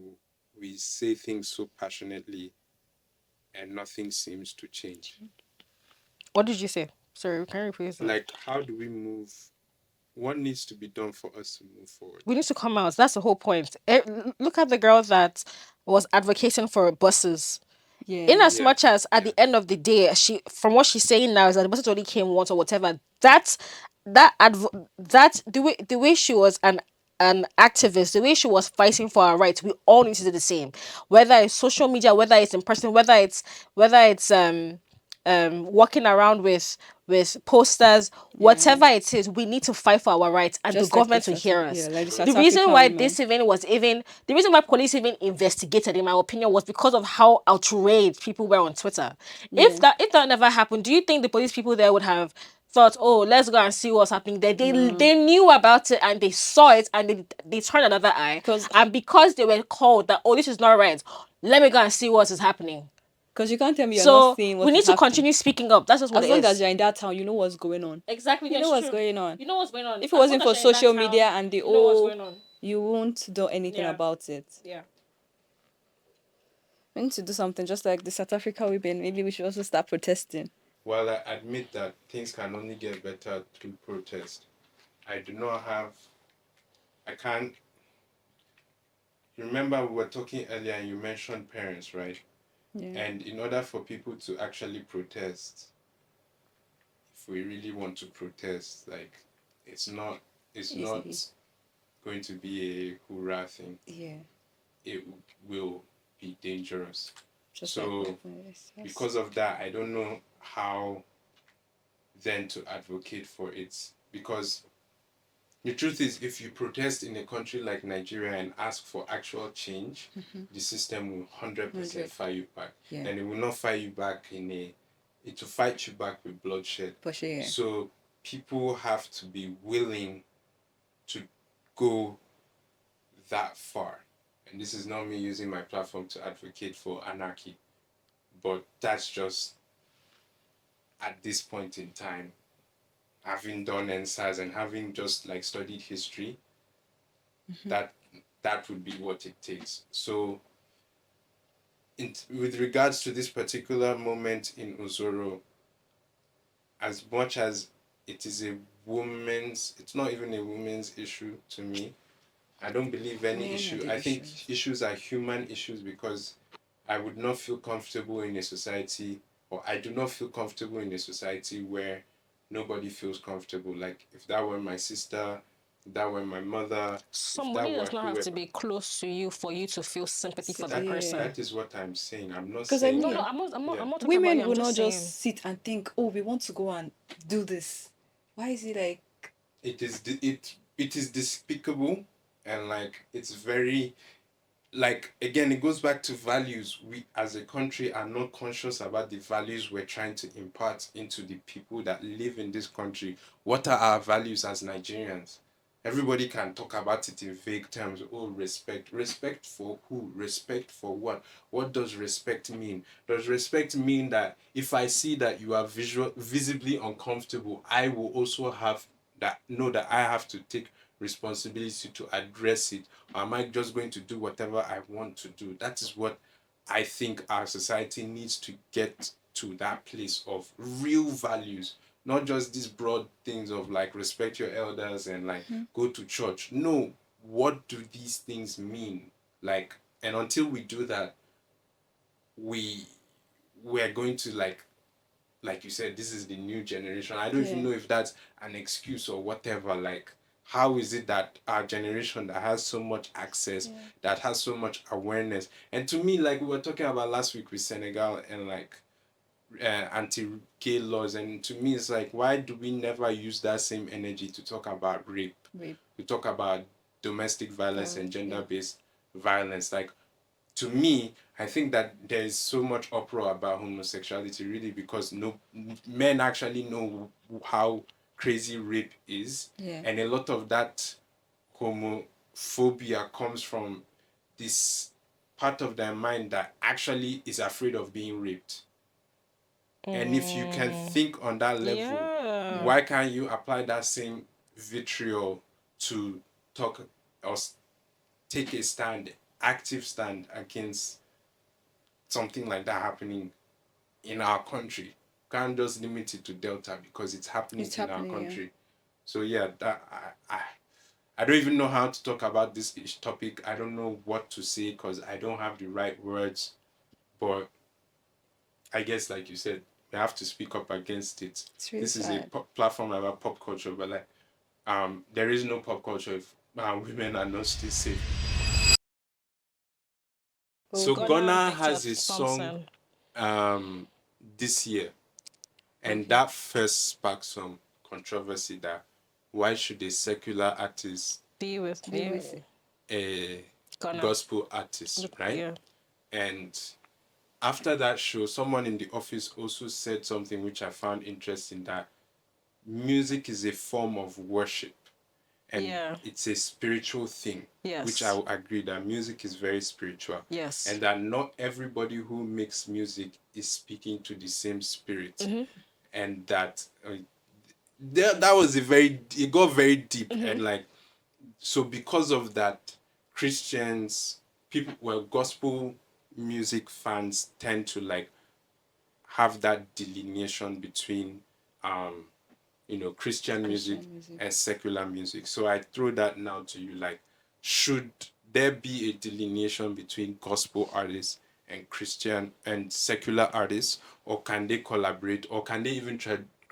A: we say things so passionately and nothing seems to change?
B: What did you say? Sorry, can you repeat that?
A: Like, how do we move? What needs to be done for us to move forward?
B: We need to come out. That's the whole point. Look at the girl that was advocating for buses. In
E: Yeah.
B: as
A: Yeah,
B: much as at
A: yeah.
B: the end of the day, she from what she's saying now is that the buses only came once or whatever. That that the way she was activists, the way she was fighting for our rights, we all need to do the same. Whether it's social media, whether it's in person, whether it's walking around with posters, whatever it is, we need to fight for our rights, and the
E: Just like
B: government will hear us.
E: like the
B: The
E: South
B: reason
E: African
B: why
E: women.
B: the reason why police even investigated, in my opinion, was because of how outraged people were on Twitter. If that never happened, do you think the police people there would have thought, oh, let's go and see what's happening there? They knew about it, and they saw it, and they turned another eye. And because they were called that, oh, this is not right, let me go and see what is happening.
E: Because you can't tell me you're not
B: So
E: seeing what
B: we need
E: is
B: to
E: happening.
B: continue speaking up. That's just what
E: As
B: it
E: long
B: is.
E: as you're in that town, you know what's going on.
B: Exactly.
E: You know what's going on.
B: You know what's going on.
E: If it wasn't for social media and the you won't do anything about it.
B: Yeah.
E: We need to do something just like the South Africa women. Maybe we should also start protesting.
A: While I admit that things can only get better through protest, I can't. You remember we were talking earlier and you mentioned parents, right?
E: Yeah.
A: And in order for people to actually protest, if we really want to protest, like, it's not going to be a hoorah thing.
E: Yeah.
A: It will be dangerous.
E: Just
A: so because of that, I don't know how then to advocate for it, because the truth is, if you protest in a country like Nigeria and ask for actual change, the system will 100% fire you back. Yeah. And it will not fire you back it will fight you back with bloodshed.
E: For sure. Yeah.
A: So people have to be willing to go that far. And this is not me using my platform to advocate for anarchy, but that's just, at this point in time, having done NSAS and having just like studied history, that would be what it takes. So with regards to this particular moment in Ozoro, as much as it's not even a woman's issue to me. I don't believe any issue. I think issues are human issues, because I would not feel comfortable in a society, or I do not feel comfortable in a society where nobody feels comfortable. Like, if that were my sister, if that were my mother,
B: somebody does not have to be close to you for you to feel sympathy for that person.
A: That is what I'm saying. I'm not saying.
B: I'm not
E: women will not just sit and think, oh, we want to go and do this. Why is it like?
A: It is despicable, and like, it's very, like, again, it goes back to values. We as a country are not conscious about the values we're trying to impart into the people that live in this country. What are our values as Nigerians? Everybody can talk about it in vague terms. Oh, respect. Respect for who? Respect for what? What does respect mean? Does respect mean that if I see that you are visibly uncomfortable, I will also know that I have to take responsibility to address it? Or am I just going to do whatever I want to do? That is what I think our society needs to get to, that place of real values, not just these broad things of like respect your elders and like go to church. No, what do these things mean? Like, and until we do that, we're going to like you said, this is the new generation. I don't even know if that's an excuse or whatever. Like, how is it that our generation that has so much access, that has so much awareness, and to me, like we were talking about last week with Senegal and like anti-gay laws, and to me it's like, why do we never use that same energy to talk about rape. To talk about domestic violence and gender-based violence? Like, to me, I think that there is so much uproar about homosexuality, really, because men actually know how crazy rape is, and a lot of that homophobia comes from this part of their mind that actually is afraid of being raped. And if you can think on that level, why can't you apply that same vitriol to talk or take a active stand against something like that happening in our country? Can't just limit it to Delta because it's happening in our country. So that I don't even know how to talk about this topic. I don't know what to say because I don't have the right words. But I guess, like you said, we have to speak up against it. Really this is a platform about pop culture, but like, there is no pop culture if And women are not still safe.
B: Well,
A: So
B: Ghana and
A: Ghana
B: Victor
A: has a song
B: Thompson.
A: this year, and
E: Okay.
A: that first sparked some controversy that why should a secular artist
B: Be with
E: Be
B: me.
E: with it.
A: a
B: Ghana.
A: gospel artist, right?
B: Yeah.
A: And after that show, someone in the office also said something which I found interesting, that music is a form of worship and
B: Yeah.
A: it's a spiritual thing.
B: Yes.
A: Which I will agree that music is very spiritual.
B: Yes.
A: And that not everybody who makes music is speaking to the same spirit. And that that was it got very deep. And like, so because of that, Christians, people, well, gospel music fans tend to like have that delineation between Christian music and secular music. So I throw that now to you, like, should there be a delineation between gospel artists and Christian and secular artists, or can they collaborate, or can they even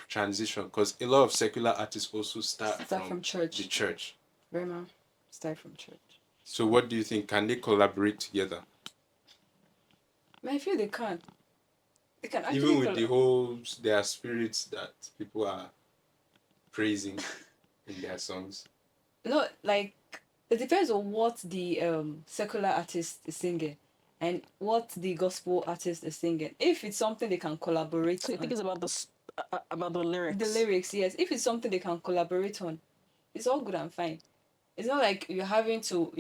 A: transition? Because a lot of secular artists also start from
E: church.
A: the church.
E: Very much. Start from church.
A: So what do you think? Can they collaborate together?
E: I feel they can. They can actually
A: Even with the whole, there are spirits that people are praising in their songs.
E: No, like it depends on what the secular artist is singing and what the gospel artist is singing. If it's something they can collaborate
B: So you
E: on.
B: think it's about about the lyrics?
E: The lyrics, yes. If it's something they can collaborate on, it's all good and fine. It's not like you're having to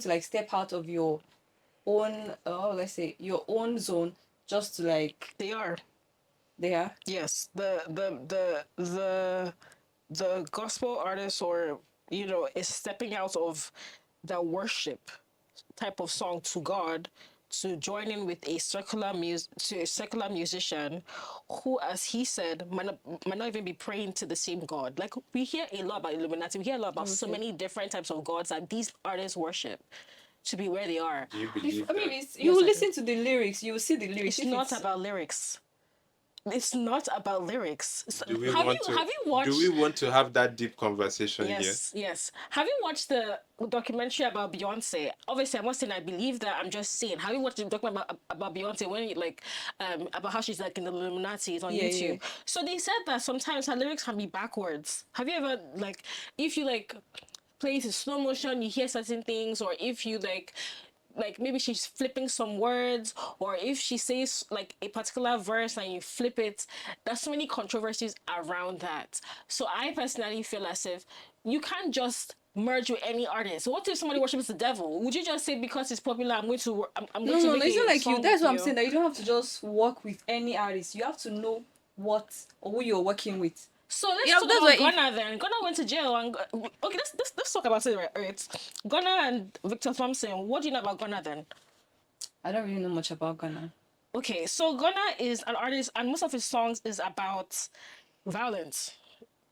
E: like step out of your own let's say your own zone just to like
B: They are. Yes. The gospel artist, or is stepping out of the worship type of song to God to join in with a secular musician who, as he said, might not even be praying to the same God. Like, we hear a lot about Illuminati, we hear a lot about so many different types of gods that these artists worship to be where they are.
A: Do you believe
E: I mean,
A: that?
E: you listen to the lyrics, you will see the lyrics.
B: It's not about lyrics. It's not about lyrics.
A: Do we
B: have
A: want
B: you watched?
A: Do we want to have that deep conversation here?
B: Yes. Have you watched the documentary about Beyonce? Obviously, I'm not saying I believe that. I'm just saying. Have you watched the documentary about Beyonce when about how she's like in the Illuminati? It's on YouTube.
E: Yeah.
B: So they said that sometimes her lyrics can be backwards. Have you ever if you play it in slow motion, you hear certain things, or if you maybe she's flipping some words, or if she says like a particular verse and you flip it, there's so many controversies around that. So I personally feel as if you can't just merge with any artist. What if somebody worships the devil? Would you just say because it's popular, I'm going to
E: No,
B: make
E: it's not like you. That's what I'm
B: you?
E: saying, that you don't have to just work with any artist. You have to know what or who you're working with.
B: So let's
E: Yeah,
B: talk
E: that's
B: about
E: why
B: Ghana then. Ghana went to jail and okay, let's talk about it, right? Ghana and Victor Thompson. What do you know about Ghana then?
E: I don't really know much about Ghana.
B: Okay, so Ghana is an artist, and most of his songs is about violence.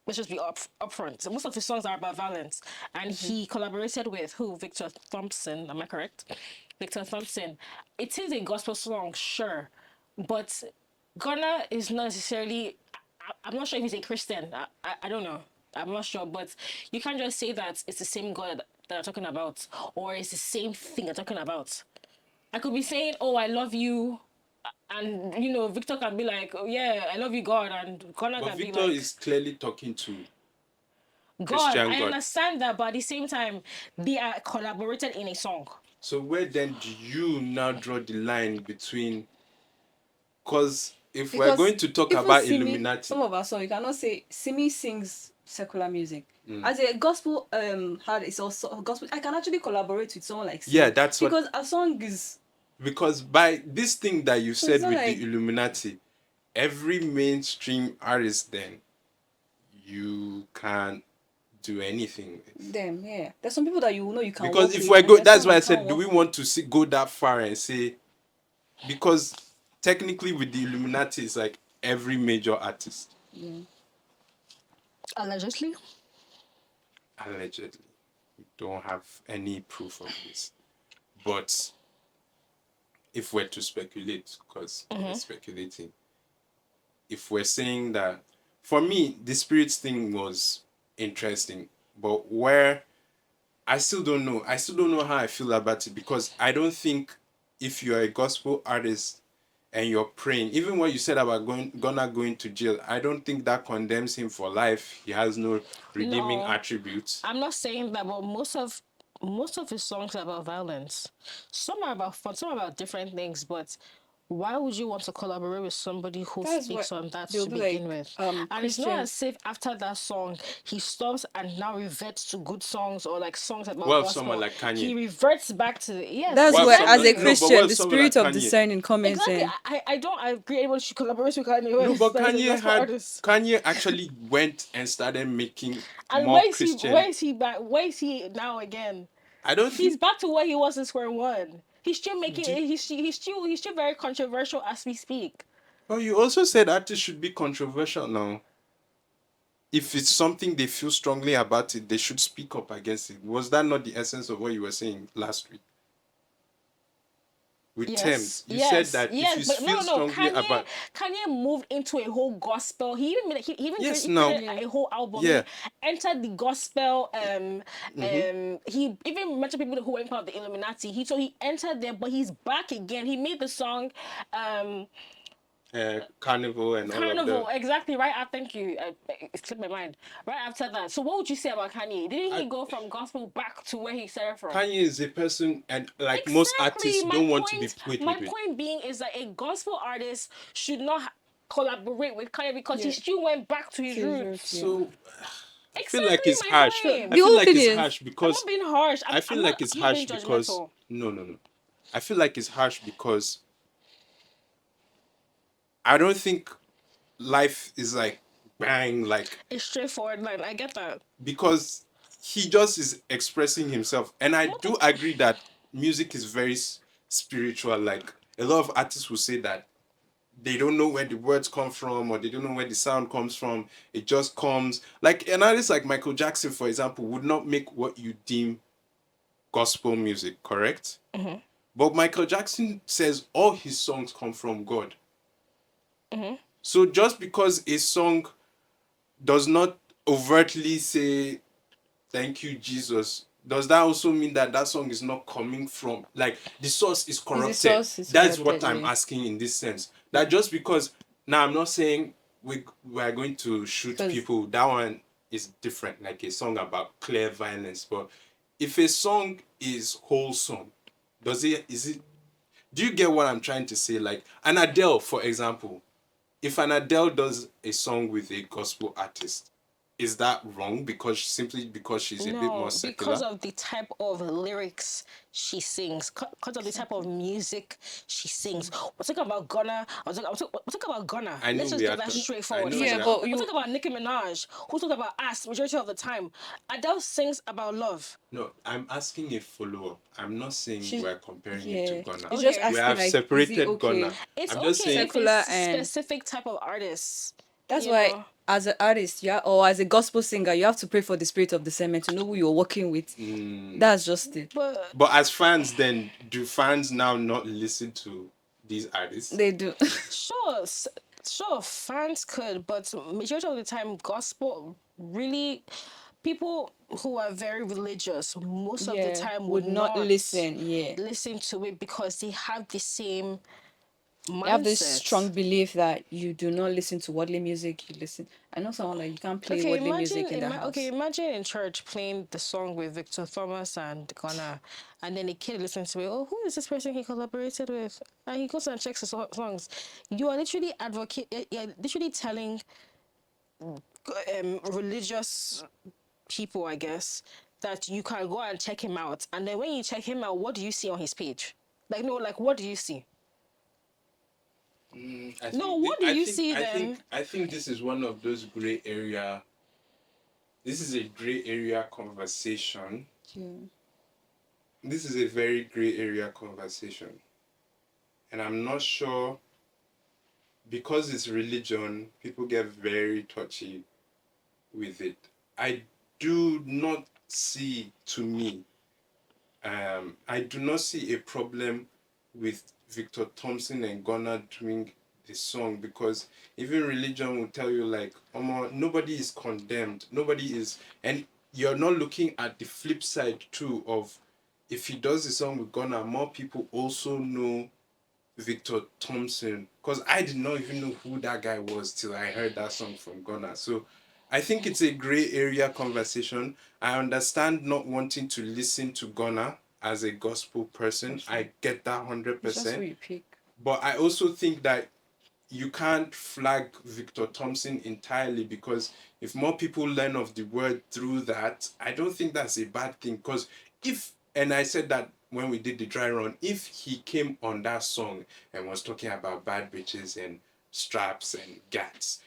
B: Let's just be upfront. So most of his songs are about violence, and he collaborated with who? Victor Thompson. Am I correct? Victor Thompson. It is a gospel song, sure, but Ghana is not necessarily. I'm not sure if he's a Christian. I don't know. I'm not sure, but you can't just say that it's the same God that I'm talking about, or it's the same thing I'm talking about. I could be saying, "Oh, I love you," and Victor can be like, "Oh yeah, I love you, God," and Ghana
A: But
B: can
A: Victor
B: be like,
A: is clearly talking to
B: God.
A: Christian
B: I
A: God.
B: understand that, but at the same time, they are collaborated in a song.
A: So where then do you now draw the line between? Because if we're going to talk
E: even
A: about
E: Simi,
A: Illuminati,
E: some of our songs, you cannot say Simi sings secular music. As a gospel artist also gospel, I can actually collaborate with someone like Simi.
A: yeah, that's what.
E: Because a song is
A: Because by this thing that you
E: So
A: said
E: it's not
A: with
E: like-
A: the Illuminati, every mainstream artist then you can't do anything with.
E: them, yeah. There's some people that you know you can
A: Because
E: work
A: if
E: with,
A: we're
E: and
A: go,
E: there's
A: that's
E: some
A: why I
E: you can't
A: said, do we
E: work
A: want to go that far and say, because technically with the Illuminati, it's like every major artist.
B: Allegedly.
A: Allegedly. We don't have any proof of this. But if we're to speculate, because we're speculating, if we're saying that, for me, the spirits thing was interesting, but where I still don't know. I still don't know how I feel about it, because I don't think if you're a gospel artist and you're praying, even what you said about going to jail, I don't think that condemns him for life. He has no redeeming
B: No.
A: attributes.
B: I'm not saying that, but most of his songs are about violence. Some are about fun, some are about different things, but why would you want to collaborate with somebody who
E: That's
B: speaks
E: what
B: on that
E: they'll
B: to
E: be
B: begin
E: like,
B: with? And it's not as
E: Christians.
B: if after that song he stops and now reverts to good songs or like songs about
A: What if someone
B: gospel.
A: like Kanye?
B: He reverts back to yes,
E: That's
A: What if
E: where,
A: some
E: as a
A: no, but what
E: Christian,
A: if
E: the
A: someone like
E: spirit of
A: Kanye?
E: discerning comments
B: exactly.
E: in.
B: I don't agree anyone should collaborate with Kanye
A: No,
B: West.
A: but
B: That is a gospel artist.
A: Kanye actually went and started making
B: And
A: more Christian.
B: where is he back? Where is he now again?
A: I don't
B: He's
A: think.
B: back to where he was in square one. He's still making
A: Do-
B: it. He's still very controversial as we speak.
A: Well, you also said artists should be controversial now. If it's something they feel strongly about it, they should speak up against it. Was that not the essence of what you were saying last week? With Thames, you said that if you
B: but
A: feel
B: no.
A: strongly about,
B: Kanye moved into a whole gospel. He even
A: yes,
B: he
A: now,
B: created a whole album.
A: yeah,
B: He entered the gospel.
A: mm-hmm.
B: He even mentioned people who went part of the Illuminati. He entered there, but he's back again. He made the song.
A: Carnival and all of
B: Carnival,
A: that.
B: exactly right. Thank you. It slipped my mind. Right after that. So, what would you say about Kanye? Didn't he go from gospel back to where he started from?
A: Kanye is a person, and like most artists, don't want to be. Wait.
B: My point being is that a gospel artist should not collaborate with Kanye because he still went back to his roots.
A: So I feel
B: Exactly
A: like it's
B: my
A: harsh.
B: point.
A: I
E: The
A: feel
E: whole
A: like
E: thing
A: it's
E: is,
A: harsh
B: I'm
A: because
B: not being harsh.
A: I feel
B: I'm
A: like
B: not,
A: it's
B: I'm
A: harsh
B: not being
A: because
B: judgmental.
A: no. I feel like it's harsh because I don't think life is like bang, like,
B: It's straightforward line. I get that.
A: because he just is expressing himself, and I do agree that music is very spiritual. Like, a lot of artists will say that they don't know where the words come from, or they don't know where the sound comes from. It just comes. Like an artist like Michael Jackson, for example, would not make what you deem gospel music, correct?
B: Mm-hmm.
A: But Michael Jackson says all his songs come from God.
B: Mm-hmm.
A: So just because a song does not overtly say thank you, Jesus, does that also mean that that song is not coming from, like, the source is corrupted?
E: source is
A: That's what
E: corrupted,
A: I'm
E: yeah.
A: asking in this sense. That just because, now I'm not saying we are going to shoot
E: 'Cause-
A: people. That one is different, like a song about clear violence. But if a song is wholesome, do you get what I'm trying to say? Like an Adele, for example. If an Adele does a song with a gospel artist, is that wrong simply because she's a bit more
B: No,
A: secular?
B: because of the type of lyrics she sings, because of the type of music she sings. We're talking about Ghana. We're talking about Ghana.
A: I know
B: Let's just
A: we
B: get
A: are
B: that
A: ta-
B: straightforward.
A: I know
B: First
A: we
B: of
A: are-
B: all, we're talking about Nicki Minaj, who talks about ass majority of the time. Adele sings about love.
A: No, I'm asking a follow-up. I'm not saying
E: She's-
A: we're comparing
E: yeah.
A: it to Ghana.
E: It's just
B: Okay.
A: We
E: asking,
A: have
E: like,
A: separated
E: is it okay?
A: Ghana.
B: It's
A: I'm
B: okay
A: just saying,
B: if
E: Secular
B: it's
E: and-
B: specific type of artists.
E: That's
B: you
E: why,
B: know.
E: as an artist, yeah, or as a gospel singer, you have to pray for the spirit of discernment to know who you're working with. That's just it.
B: But
A: as fans, then, do fans now not listen to these artists?
E: They do.
B: sure, fans could, but majority of the time, gospel really, people who are very religious most of the time would not
E: listen. Yeah,
B: listen to it because they have the same mindset.
E: I have this strong belief that you do not listen to worldly music. You listen. I know someone like you can't play worldly music in the house.
B: Okay, imagine in church playing the song with Victor Thomas and Ghana, and then a kid listens to it. Oh, who is this person he collaborated with? And he goes and checks the songs. You are literally you're literally telling religious people, I guess, that you can go and check him out. And then when you check him out, what do you see on his page? Like, no, like, what do you see? What do you see then?
A: I think this is one of those gray area. This is a gray area conversation.
E: Yeah.
A: This is a very gray area conversation. And I'm not sure, because it's religion, people get very touchy with it. I do not see, to me, I do not see a problem with Victor Thompson and Ghana doing the song, because even religion will tell you, like, nobody is condemned. Nobody is, and you're not looking at the flip side too of if he does the song with Ghana, more people also know Victor Thompson, because I did not even know who that guy was till I heard that song from Ghana. So I think it's a gray area conversation. I understand not wanting to listen to Ghana as a gospel person. I get that 100%.
E: It's just who you pick.
A: But I also think that you can't flag Victor Thompson entirely, because if more people learn of the word through that, I don't think that's a bad thing. Because and I said that when we did the dry run, if he came on that song and was talking about bad bitches and straps and gats,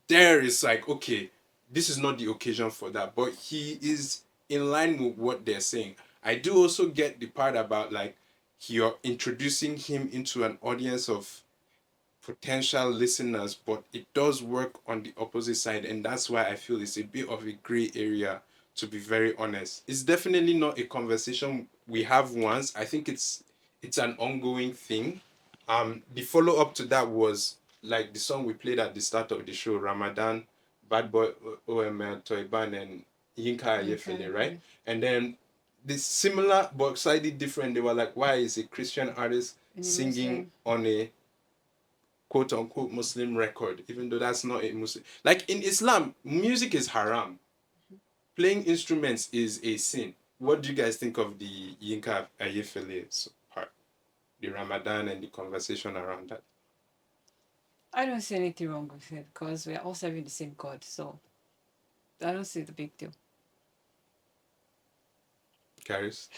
A: there is like, okay, this is not the occasion for that. But he is in line with what they're saying. I do also get the part about like you're introducing him into an audience of potential listeners, but it does work on the opposite side, and that's why I feel it's a bit of a gray area, to be very honest. It's definitely not a conversation we have once. I think it's an ongoing thing. The follow-up to that was like the song we played at the start of the show, Ramadan, Bhadboi OML, Toyban, and Yinka Ayefele, right? And then the similar but slightly different, they were like, why is a Christian artist singing on a quote unquote Muslim record, even though that's not a Muslim. Like in Islam, music is haram. Playing instruments is a sin. What do you guys think of the Yinka Ayefele part? The Ramadan and the conversation around that?
E: I don't see anything wrong with it because we are all serving the same God, so I don't see the big deal.
A: Caris?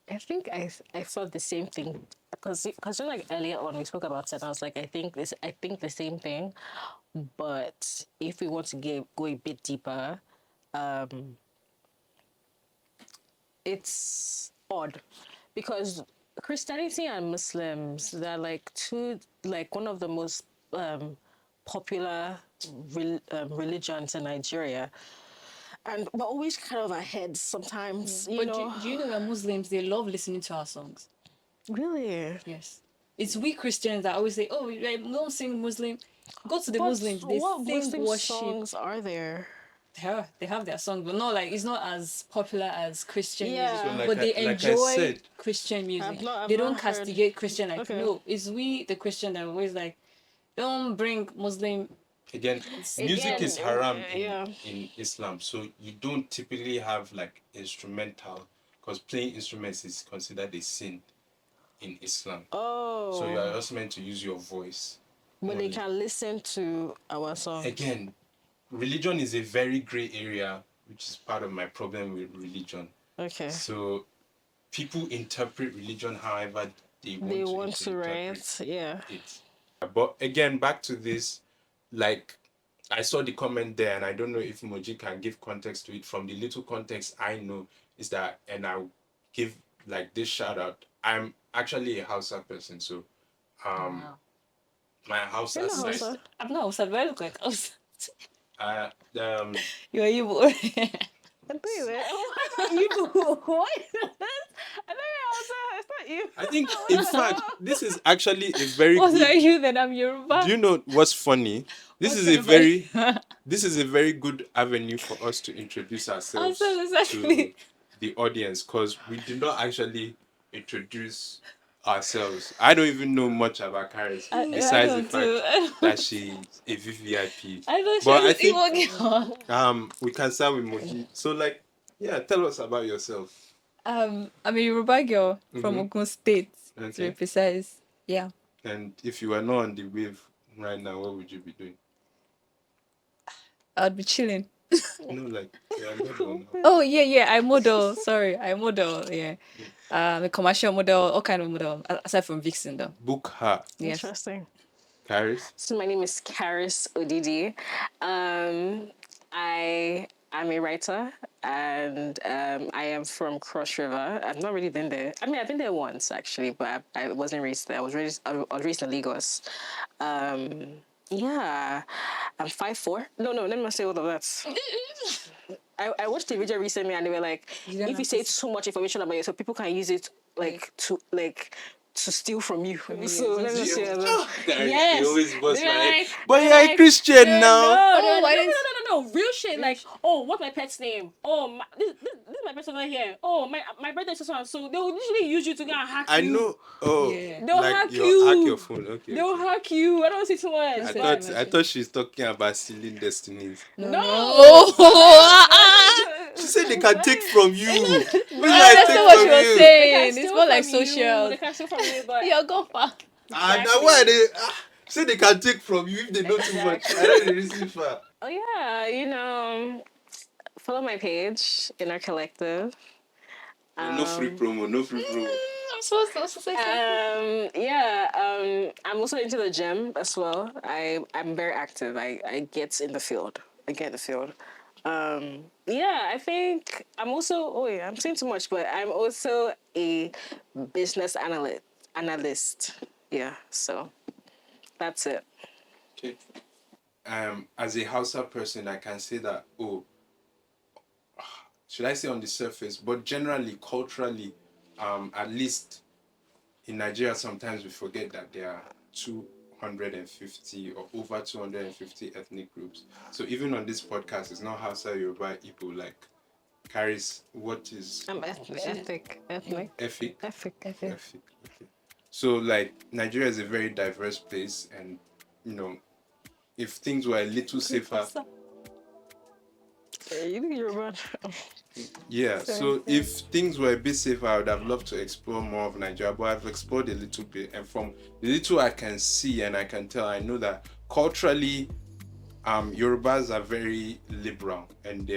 B: I think I thought the same thing because like earlier on we spoke about it, and I was like, I think the same thing, but if we want to go a bit deeper, it's odd because Christianity and Muslims, they're like one of the most popular religions in Nigeria. And we're always kind of ahead sometimes, you know.
E: Do you know that Muslims, they love listening to our songs?
B: Really?
E: Yes. It's we Christians that always say, oh, don't sing Muslim. Go to the Muslims. They
B: what
E: sing
B: Muslim
E: worship.
B: songs are there?
E: They have their songs, but not like it's not as popular as Christian music.
B: So
E: but they enjoy Christian music. They don't castigate Christian like no. It's we the Christian that are always like, don't bring Muslim.
A: Again, music is haram in Islam, so you don't typically have like instrumental, because playing instruments is considered a sin in Islam.
B: Oh.
A: So you are also meant to use your voice.
B: But they can listen to our songs.
A: Again, religion is a very gray area, which is part of my problem with religion.
B: Okay.
A: So people interpret religion however they want to
B: write. Yeah.
A: It. But again, back to this, like I saw the comment there, and I don't know if Moji can give context to it. From the little context I know is that, and I'll give like this shout out. I'm actually a Hausa person, so my Hausa side.
E: I'm not Hausa, but I look like Hausa. You're Igbo.
B: I think Igbo. What? I know you're Hausa. It's not you.
A: I think, in fact, this is actually a very
E: What
A: good...
E: are you then? I'm Yoruba.
A: Do you know what's funny? This is a very good avenue for us to introduce ourselves to the audience, because we did not actually introduce ourselves. I don't even know much about Caris besides the fact that she's a VVIP. But I think we can start with Moji. So tell us about yourself.
E: I'm a Yoruba girl from Ogun State, to be precise. Yeah.
A: And if you were not on the wave right now, what would you be doing?
E: I'd be chilling.
A: No, model now.
E: Oh, yeah, I model. Sorry, I model, yeah. A commercial model, all kind of model, aside from Vixen, though.
A: Book her.
E: Yes.
B: Interesting.
A: Caris?
B: So my name is Caris Odidi. I am a writer, and I am from Cross River. I've not really been there. I mean, I've been there once, actually, but I wasn't raised there. I was raised in Lagos. Yeah, I'm 5'4". No, let me not say all of that. I watched a video recently, and they were like, if you say too much information about yourself, people can use it to to steal from you.
E: me,
B: So
E: yes.
B: let me see.
A: Yes. Always bust
B: They're
A: my head.
B: like-
A: But
B: they're
A: you're a
B: like,
A: Christian
B: no,
A: now.
B: No,
E: why
B: no,
E: is-
B: no, real shit. Like, oh, what's my pet's name? Oh, this is my pet's not here. Oh, my birthday is so they will usually use you to go and hack
A: I
B: you.
A: know. Oh,
E: Yeah.
B: They'll
A: like
B: hack
A: your
B: you.
A: hack your phone. Okay.
B: They'll
A: okay.
B: hack you. I don't see too much.
A: I thought she's talking about stealing destinies.
B: No.
A: She said they can take from you. Which
E: No,
A: I
E: that's
A: take
E: not what
A: from
E: she was
A: you?
E: saying. It's
B: Steal
E: more like
B: from you,
E: social.
B: They can steal from you, but
E: You're gone far.
A: And now why they say they can take from you if they know too much. I don't receive far.
B: oh yeah, follow my page in our collective.
A: No free promo. No free promo.
E: I'm so
B: I'm also into the gym as well. I'm very active. I get in the field. I think I'm also I'm saying too much, but I'm also a business analyst. Yeah, so that's it.
A: Okay. As a Hausa person, I can say that should I say on the surface, but generally, culturally, at least in Nigeria, sometimes we forget that there are 250 or over 250 ethnic groups. So even on this podcast, it's not Hausa, Yoruba, Igbo, like carries what is...
B: I'm ethnic.
A: Okay. So like Nigeria is a very diverse place, and if things were a little safer...
B: You think you're bad?
A: Yeah, so if things were a bit safer, I would have loved to explore more of Nigeria, but I've explored a little bit, and from the little I can see and I can tell, I know that culturally, Yorubas are very liberal, and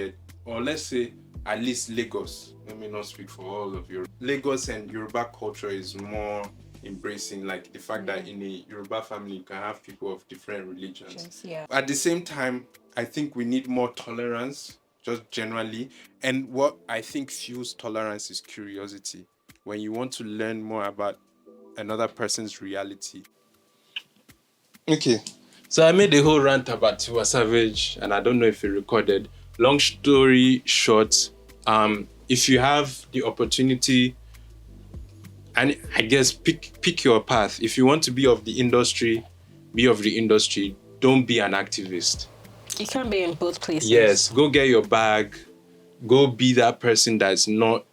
A: or let's say at least Lagos. Let me not speak for all of Europe. Lagos and Yoruba culture is more embracing, like the fact that in a Yoruba family you can have people of different religions.
E: Yeah.
A: At the same time, I think we need more tolerance, just generally. And what I think fuels tolerance is curiosity. When you want to learn more about another person's reality. Okay. So I made a whole rant about Tiwa Savage, and I don't know if it recorded. Long story short, if you have the opportunity, and I guess pick your path. If you want to be of the industry, be of the industry. Don't be an activist.
B: You can't be in both places.
A: Yes, go get your bag. Go be that person that's not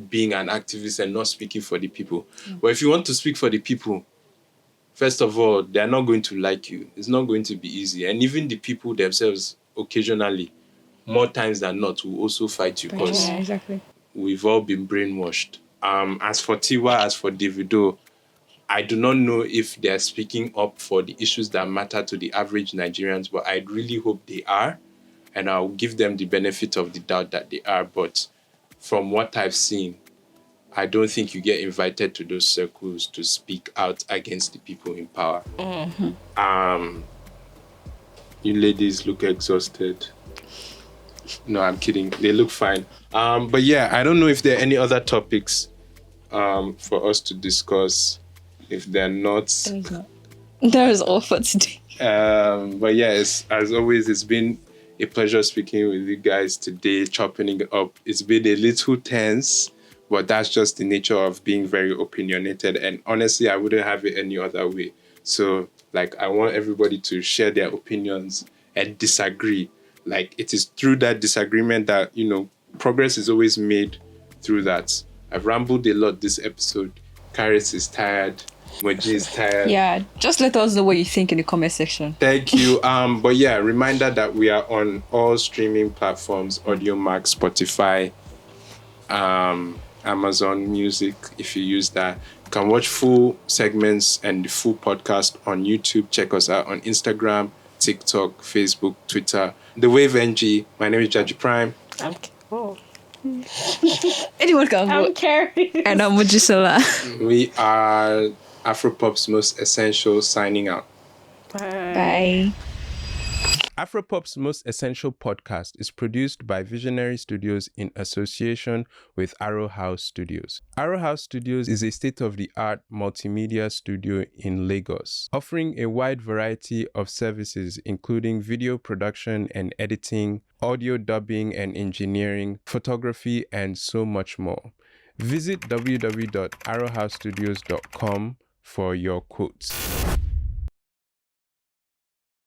A: being an activist and not speaking for the people. But if you want to speak for the people, first of all, they're not going to like you. It's not going to be easy. And even the people themselves, occasionally, more times than not, will also fight you because
E: exactly.
A: we've all been brainwashed. As for Tiwa, as for Davido, I do not know if they're speaking up for the issues that matter to the average Nigerians, but I really hope they are. And I'll give them the benefit of the doubt that they are. But from what I've seen, I don't think you get invited to those circles to speak out against the people in power.
B: Mm-hmm.
A: You ladies look exhausted. No, I'm kidding. They look fine. But yeah, I don't know if there are any other topics for us to discuss. If they're not...
E: That is all for today.
A: But yeah, as always, it's been a pleasure speaking with you guys today, chopping it up. It's been a little tense, but that's just the nature of being very opinionated. And honestly, I wouldn't have it any other way. So, I want everybody to share their opinions and disagree. It is through that disagreement that, progress is always made through that. I've rambled a lot this episode. Karis is tired. Moji is tired.
E: Yeah, just let us know what you think in the comment section.
A: Thank you. But yeah, reminder that we are on all streaming platforms: AudioMac, Spotify, Amazon Music. If you use that, you can watch full segments and the full podcast on YouTube. Check us out on Instagram, TikTok, Facebook, Twitter. The Wave NG. My name is Jaji Prime.
E: Anyone can
B: I'm
E: vote.
B: Carrie.
E: And I'm Mojisola.
A: We are Afropop's Most Essential, signing out.
E: Bye.
A: Afropop's Most Essential podcast is produced by Visionary Studios in association with Arrow House Studios. Arrow House Studios is a state-of-the-art multimedia studio in Lagos, offering a wide variety of services including video production and editing, audio dubbing and engineering, photography, and so much more. Visit www.arrowhousestudios.com for your quotes.